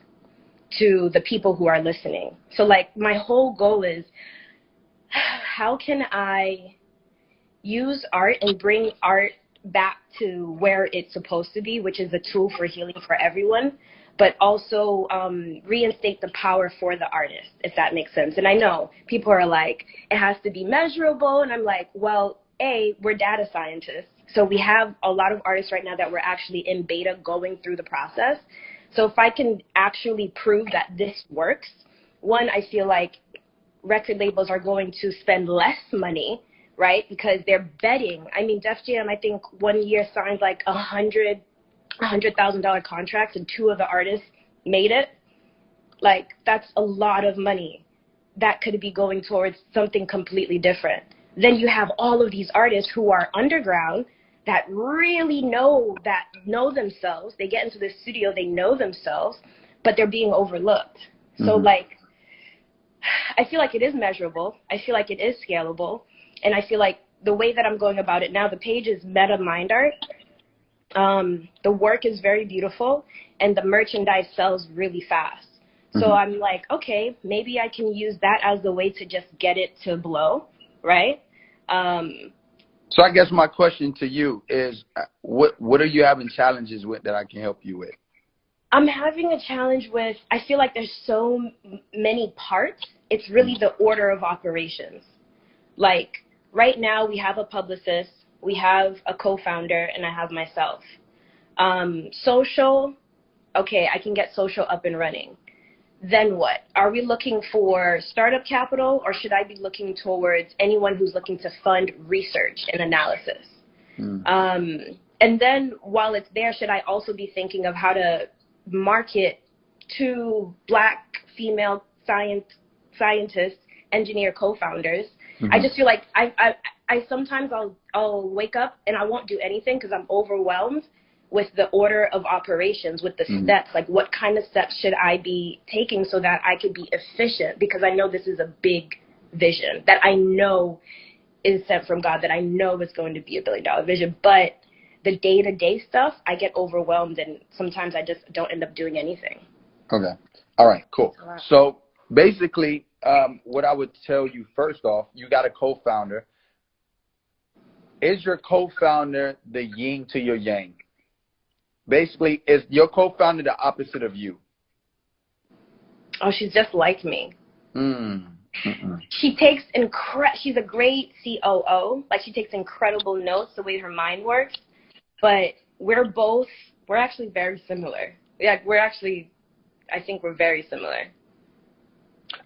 to the people who are listening. So like my whole goal is, how can I use art and bring back to where it's supposed to be, which is a tool for healing for everyone, but also reinstate the power for the artist, if that makes sense. And I know people are like, it has to be measurable. And I'm like, well, we're data scientists. So we have a lot of artists right now that we're actually in beta going through the process. So if I can actually prove that this works, one, I feel like record labels are going to spend less money, right? Because they're betting. I mean, Def Jam, I think 1 year signed like $100,000 contracts, and 2 of the artists made it. Like, that's a lot of money that could be going towards something completely different. Then you have all of these artists who are underground that really know themselves. They get into the studio, they know themselves, but they're being overlooked. So like, I feel like it is measurable. I feel like it is scalable. And I feel like the way that I'm going about it now, the page is meta mind art. The work is very beautiful, and the merchandise sells really fast. So I'm like, okay, maybe I can use that as the way to just get it to blow, right? So I guess my question to you is, what are you having challenges with that I can help you with? I'm having a challenge with, I feel like there's so many parts. It's really the order of operations. Like, right now we have a publicist, we have a co-founder, and I have myself. Social, okay, I can get social up and running. Then what? Are we looking for startup capital, or should I be looking towards anyone who's looking to fund research and analysis? And then while it's there, should I also be thinking of how to market to Black female scientists, engineer co-founders? I just feel like I sometimes I'll wake up and I won't do anything because I'm overwhelmed with the order of operations, with the steps. Like, what kind of steps should I be taking so that I could be efficient? Because I know this is a big vision that I know is sent from God, that I know is going to be $1 billion vision. But the day-to-day stuff, I get overwhelmed, and sometimes I just don't end up doing anything. Okay. All right, cool. So basically, what I would tell you, first off, you got a co-founder. Is your co-founder the yin to your yang? Basically, is your co-founder the opposite of you? Oh, she's just like me. She takes she's a great COO. Like, she takes incredible notes, the way her mind works. But we're actually very similar. Yeah, I think we're very similar.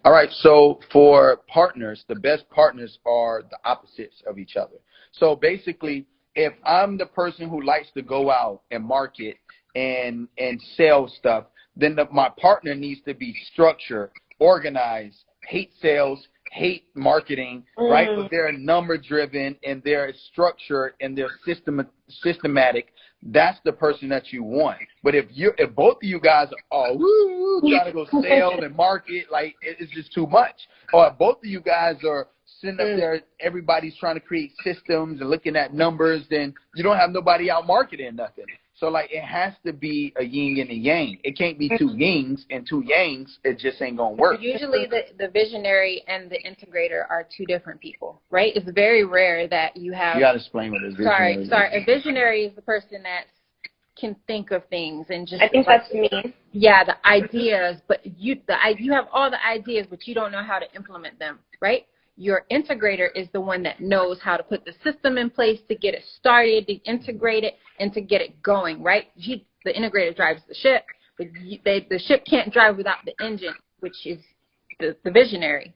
All right. So for partners, the best partners are the opposites of each other. So basically, if I'm the person who likes to go out and market and sell stuff, then my partner needs to be structured, organized, hate sales, hate marketing, right? But they're number driven and they're structured and they're systematic. That's the person that you want. But if both of you guys are trying to go sell and market, like, it's just too much. Or if both of you guys are sitting up there, everybody's trying to create systems and looking at numbers, then you don't have nobody out marketing nothing. So, like, it has to be a yin and a yang. It can't be 2 yins and 2 yangs. It just ain't going to work. Usually the visionary and the integrator are 2 different people, right? It's very rare that you have... You got to explain what a visionary is. Sorry. A visionary is the person that can think of things and just... I think that's me. Yeah, the ideas, but you have all the ideas, but you don't know how to implement them, right? Your integrator is the one that knows how to put the system in place to get it started, to integrate it, and to get it going, right? The integrator drives the ship, but the ship can't drive without the engine, which is the visionary.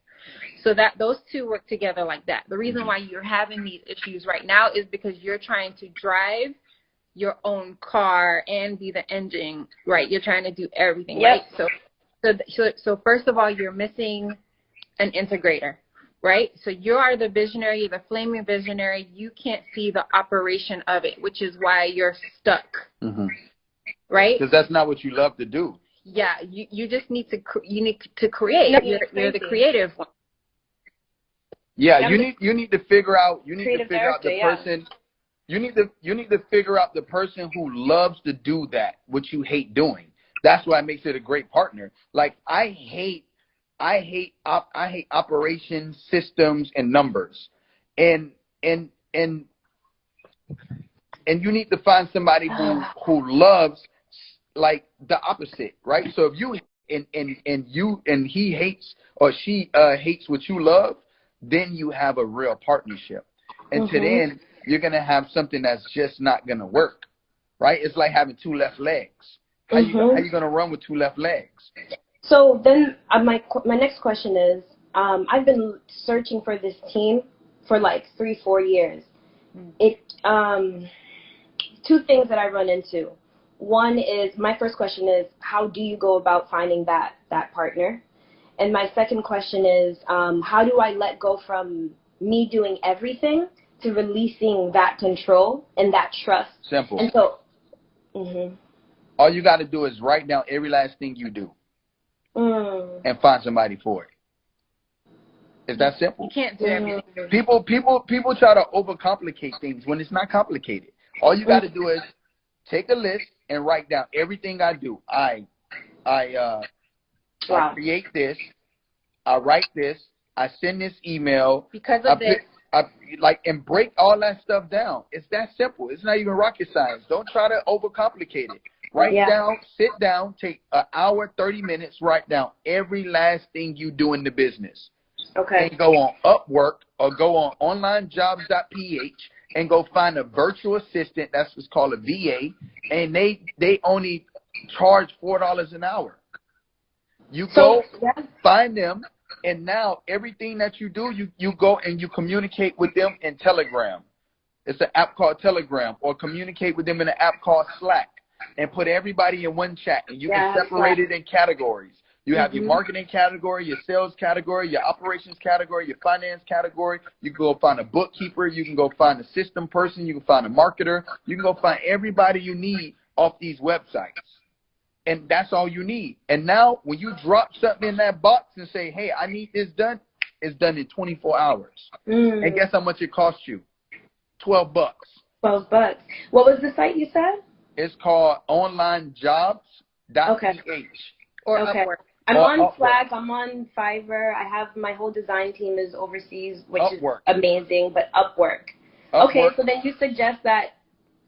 So that those 2 work together like that. The reason why you're having these issues right now is because you're trying to drive your own car and be the engine, right? You're trying to do everything, right? So first of all, you're missing an integrator. Right? So you are the visionary, the flaming visionary. You can't see the operation of it, which is why you're stuck. Right? Because that's not what you love to do. Yeah, you just need to create. No, you're the creative one. Yeah, you need to figure out the person. You need to figure out the person who loves to do that, what you hate doing. That's why it makes it a great partner. Like, I hate operations, systems, and numbers, and and you need to find somebody who loves like the opposite, right? So if you and he hates or she hates what you love, then you have a real partnership. And to then you're gonna have something that's just not gonna work, right? It's like having two left legs. How you gonna run with two left legs? So then my next question is, I've been searching for this team for like 3-4 years. Two things that I run into. One is, my first question is, how do you go about finding that partner? And my second question is, how do I let go from me doing everything to releasing that control and that trust? Simple. And so, all you got to do is write down every last thing you do and find somebody for it. It's that simple. You can't do everything. People try to overcomplicate things when it's not complicated. All you got to do is take a list and write down everything I do. I create this. I write this. I send this email. Because of this. And break all that stuff down. It's that simple. It's not even rocket science. Don't try to overcomplicate it. Write down, sit down, take an hour, 30 minutes, write down every last thing you do in the business. Okay. And go on Upwork or go on onlinejobs.ph and go find a virtual assistant. That's what's called a VA. And they only charge $4 an hour. You go find them, and now everything that you do, you go and you communicate with them in Telegram. It's an app called Telegram, or communicate with them in an app called Slack, and put everybody in one chat, and you can separate it in categories. You have your marketing category, your sales category, your operations category, your finance category. You can go find a bookkeeper. You can go find a system person. You can find a marketer. You can go find everybody you need off these websites. And that's all you need. And now when you drop something in that box and say, hey, I need this done, it's done in 24 hours. And guess how much it costs you? $12. $12. What was the site you said? It's called onlinejobs.ph. Or Upwork. I'm on Slack. I'm on Fiverr. I have my whole design team is overseas, which is amazing, but Upwork. Okay, so then you suggest that,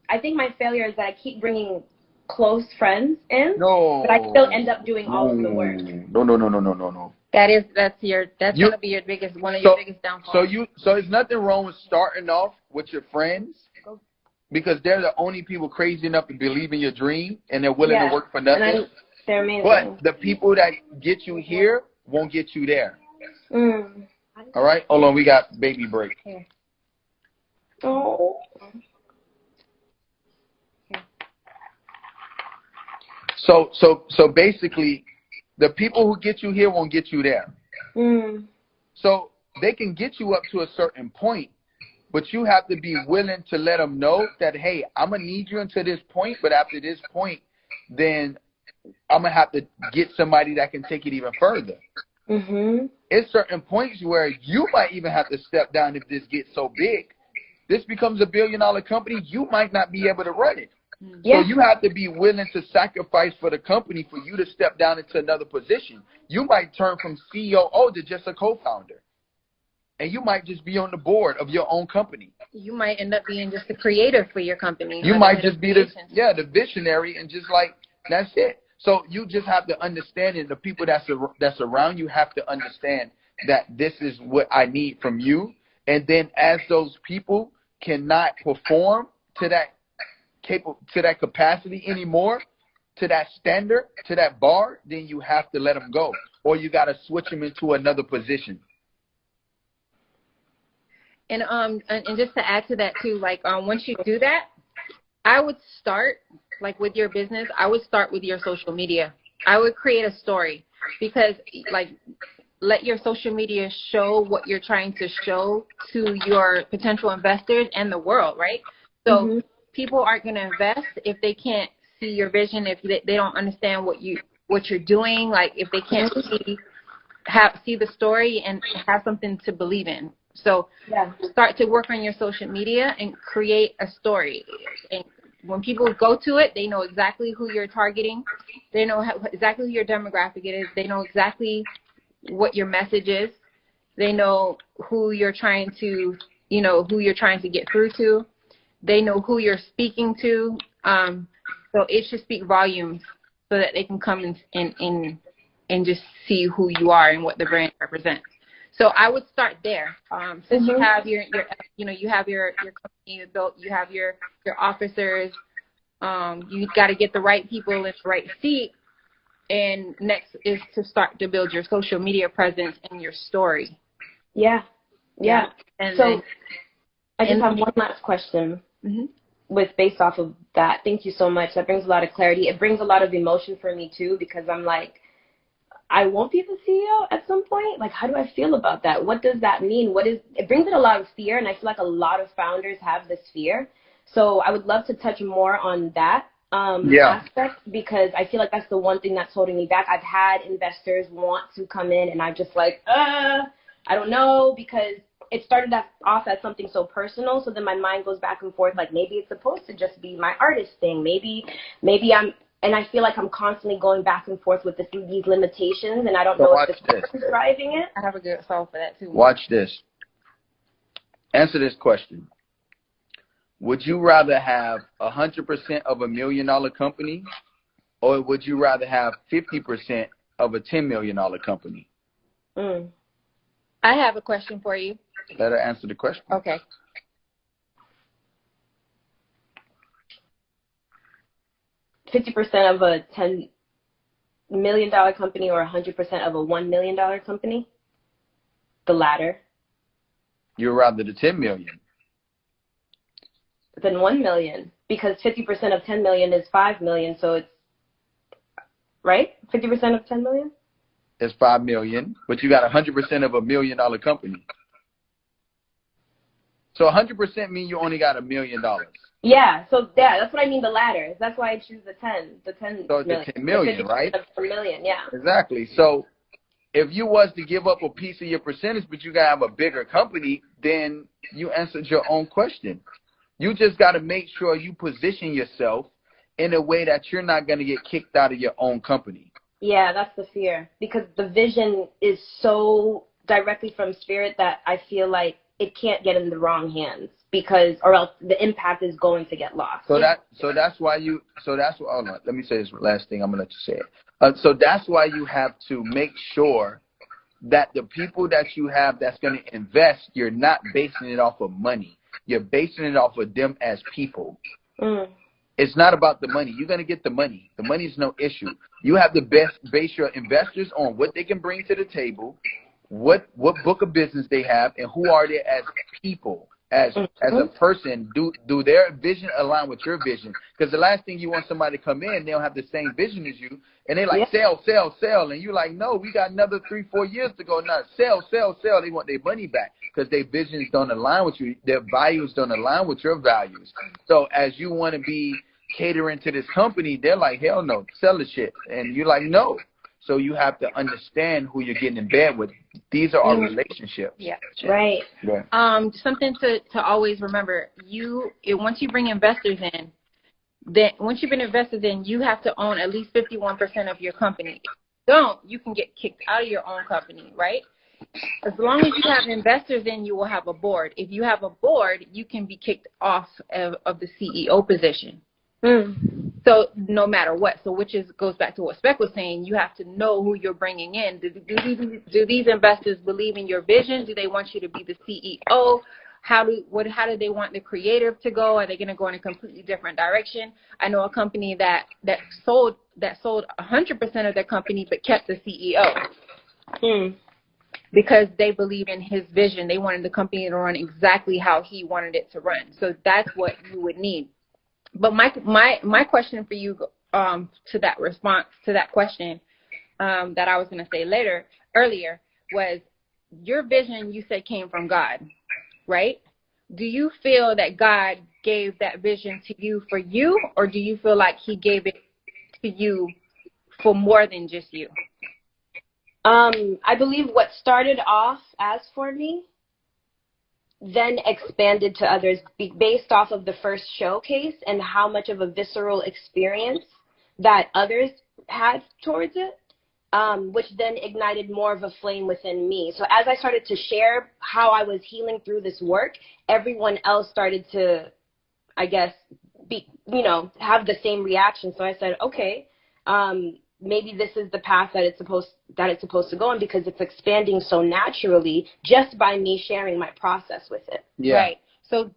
I think my failure is that I keep bringing close friends in, but I still end up doing all of the work. No. That's gonna be your biggest biggest downfalls. So there's nothing wrong with starting off with your friends, because they're the only people crazy enough to believe in your dream and they're willing to work for nothing. They're amazing. But the people that get you here won't get you there. All right, hold on, we got baby break. Oh. So basically, the people who get you here won't get you there. So they can get you up to a certain point, but you have to be willing to let them know that, hey, I'm going to need you until this point, but after this point, then I'm going to have to get somebody that can take it even further. It's certain points where you might even have to step down if this gets so big. This becomes $1 billion company, you might not be able to run it. So you have to be willing to sacrifice for the company for you to step down into another position. You might turn from COO to just a co-founder. And you might just be on the board of your own company. You might end up being just the creator for your company. You might just be the visionary, and just like, that's it. So you just have to understand it. The people that's around you have to understand that this is what I need from you. And then as those people cannot perform to that capacity anymore, to that standard, to that bar, then you have to let them go, or you got to switch them into another position. And just to add to that too, like once you do that, I would start like with your business. I would start with your social media. I would create a story, because like let your social media show what you're trying to show to your potential investors and the world, right? So people aren't going to invest if they can't see your vision, if they don't understand what you're doing, like if they can't see the story and have something to believe in. So start to work on your social media and create a story. And when people go to it, they know exactly who you're targeting. They know exactly who your demographic is. They know exactly what your message is. They know who you're trying to get through to. They know who you're speaking to. So it should speak volumes so that they can come and just see who you are and what the brand represents. So I would start there. Since you have your you have your company built, you have your officers. You got to get the right people in the right seat. And next is to start to build your social media presence and your story. Yeah. And so then, I just have one last question. Based off of that. Thank you so much. That brings a lot of clarity. It brings a lot of emotion for me too, because I'm like, I won't be the CEO at some point. Like, how do I feel about that? What does that mean? It brings in a lot of fear, and I feel like a lot of founders have this fear. So I would love to touch more on that aspect, because I feel like that's the one thing that's holding me back. I've had investors want to come in, and I'm just like, I don't know, because it started off as something so personal. So then my mind goes back and forth, like maybe it's supposed to just be my artist thing. Maybe and I feel like I'm constantly going back and forth with these limitations, and I don't know if this is driving it. I have a good solve for that too. Watch this. Answer this question. Would you rather have 100% of $1 million company, or would you rather have 50% of a $10 million company? I have a question for you. Let her answer the question. Okay. $50% of a $10 million company, or 100% of a $1 million company? The latter. You'd rather the 10 million. Than 1 million, because 50% of 10 million is 5 million. So it's right. 50% of 10 million. It's 5 million, but you got 100% of $1 million company. So 100% mean you only got $1 million. Yeah. So that's what I mean. The latter. That's why I choose the 10. The 10. So million. the 10 million, right? $1 million. Yeah. Exactly. So if you was to give up a piece of your percentage, but you gotta have a bigger company, then you answered your own question. You just got to make sure you position yourself in a way that you're not going to get kicked out of your own company. Yeah, that's the fear, because the vision is so directly from spirit that I feel like it can't get in the wrong hands, or else the impact is going to get lost. Hold on, let me say this last thing. I'm going to let you say it. So that's why you have to make sure that the people that you have that's going to invest, you're not basing it off of money. You're basing it off of them as people. It's not about the money. You're going to get the money. The money is no issue. You have to base your investors on what they can bring to the table, what book of business they have, and who are they as people, as a person. Do their vision align with your vision? Because the last thing you want somebody to come in, they don't have the same vision as you, and they like sell, and you're like, no, we got another 3-4 years to go. Now sell. They want their money back because their visions don't align with you, their values don't align with your values. So as you want to be catering to this company, they're like, hell no, sell the shit, and you're like, no. So you have to understand who you're getting in bed with. These are our relationships. Yeah. Right. Yeah. Something to always remember. Once you bring investors in, then once you've been invested in, you have to own at least 51% of your company. If you don't, you can get kicked out of your own company, right? As long as you have investors in, you will have a board. If you have a board, you can be kicked off of the CEO position. So no matter what, goes back to what Spec was saying, you have to know who you're bringing in. Do these investors believe in your vision? Do they want you to be the CEO? How do they want the creative to go? Are they going to go in a completely different direction? I know a company that sold 100% of their company but kept the CEO because they believe in his vision. They wanted the company to run exactly how he wanted it to run. So that's what you would need. But my question for you to that response to that question that I was going to say earlier was, your vision, you said, came from God, right? Do you feel that God gave that vision to you for you, or do you feel like he gave it to you for more than just you? I believe what started off as for me then expanded to others based off of the first showcase and how much of a visceral experience that others had towards it, which then ignited more of a flame within me. So as I started to share how I was healing through this work, everyone else started to I guess, have the same reaction. So I said, okay, maybe this is the path that it's supposed to go on, because it's expanding so naturally just by me sharing my process with it. Yeah. Right. So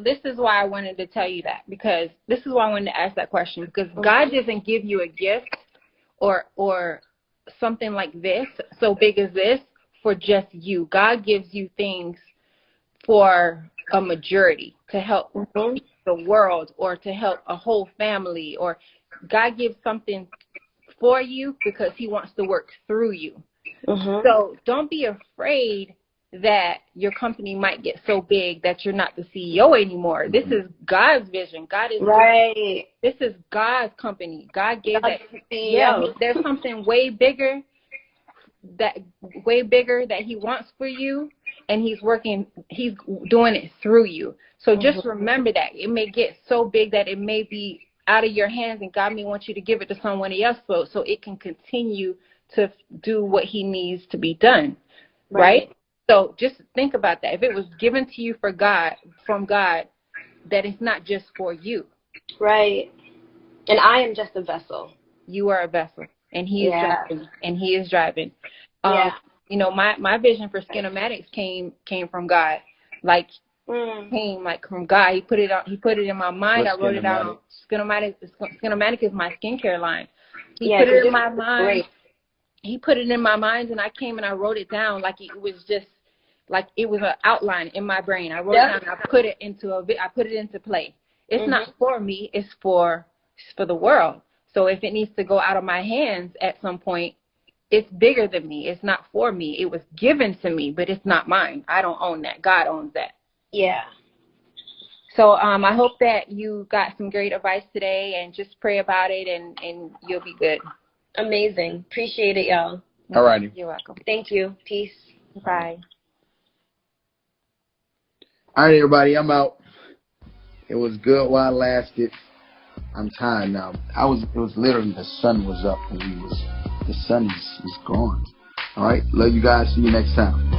this is why I wanted to tell you that, because this is why I wanted to ask that question, because God doesn't give you a gift or something like this, so big as this, for just you. God gives you things for a majority, to help the world, or to help a whole family, or God gives something for you because he wants to work through you. So don't be afraid that your company might get so big that you're not the CEO anymore. This is God's vision. Right. This is God's company. God gave God's that. CEO. Yeah, there's something way bigger that he wants for you, and he's doing it through you. So just remember that it may get so big that it may be out of your hands, and God may want you to give it to someone else so it can continue to do what he needs to be done. Right? So just think about that. If it was given to you from God, that it's not just for you. Right. And I am just a vessel. You are a vessel, and he is driving. And he is driving. My vision for Skinomatics came from God. Came from God. He put it in my mind. I wrote it out. Skinomatics is my skincare line. He put it in my mind. Great. He put it in my mind, and I came and I wrote it down like it was an outline in my brain. I wrote it down and I put it into play. It's not for me, it's for the world. So if it needs to go out of my hands at some point, it's bigger than me. It's not for me. It was given to me, but it's not mine. I don't own that. God owns that. Yeah. So I hope that you got some great advice today, and just pray about it, and you'll be good. Amazing. Appreciate it, y'all. All righty. You're welcome. Thank you. Peace. Bye. All right, everybody, I'm out. It was good while it lasted. I'm tired now. It was literally, the sun was up and the sun is gone. All right. Love you guys. See you next time.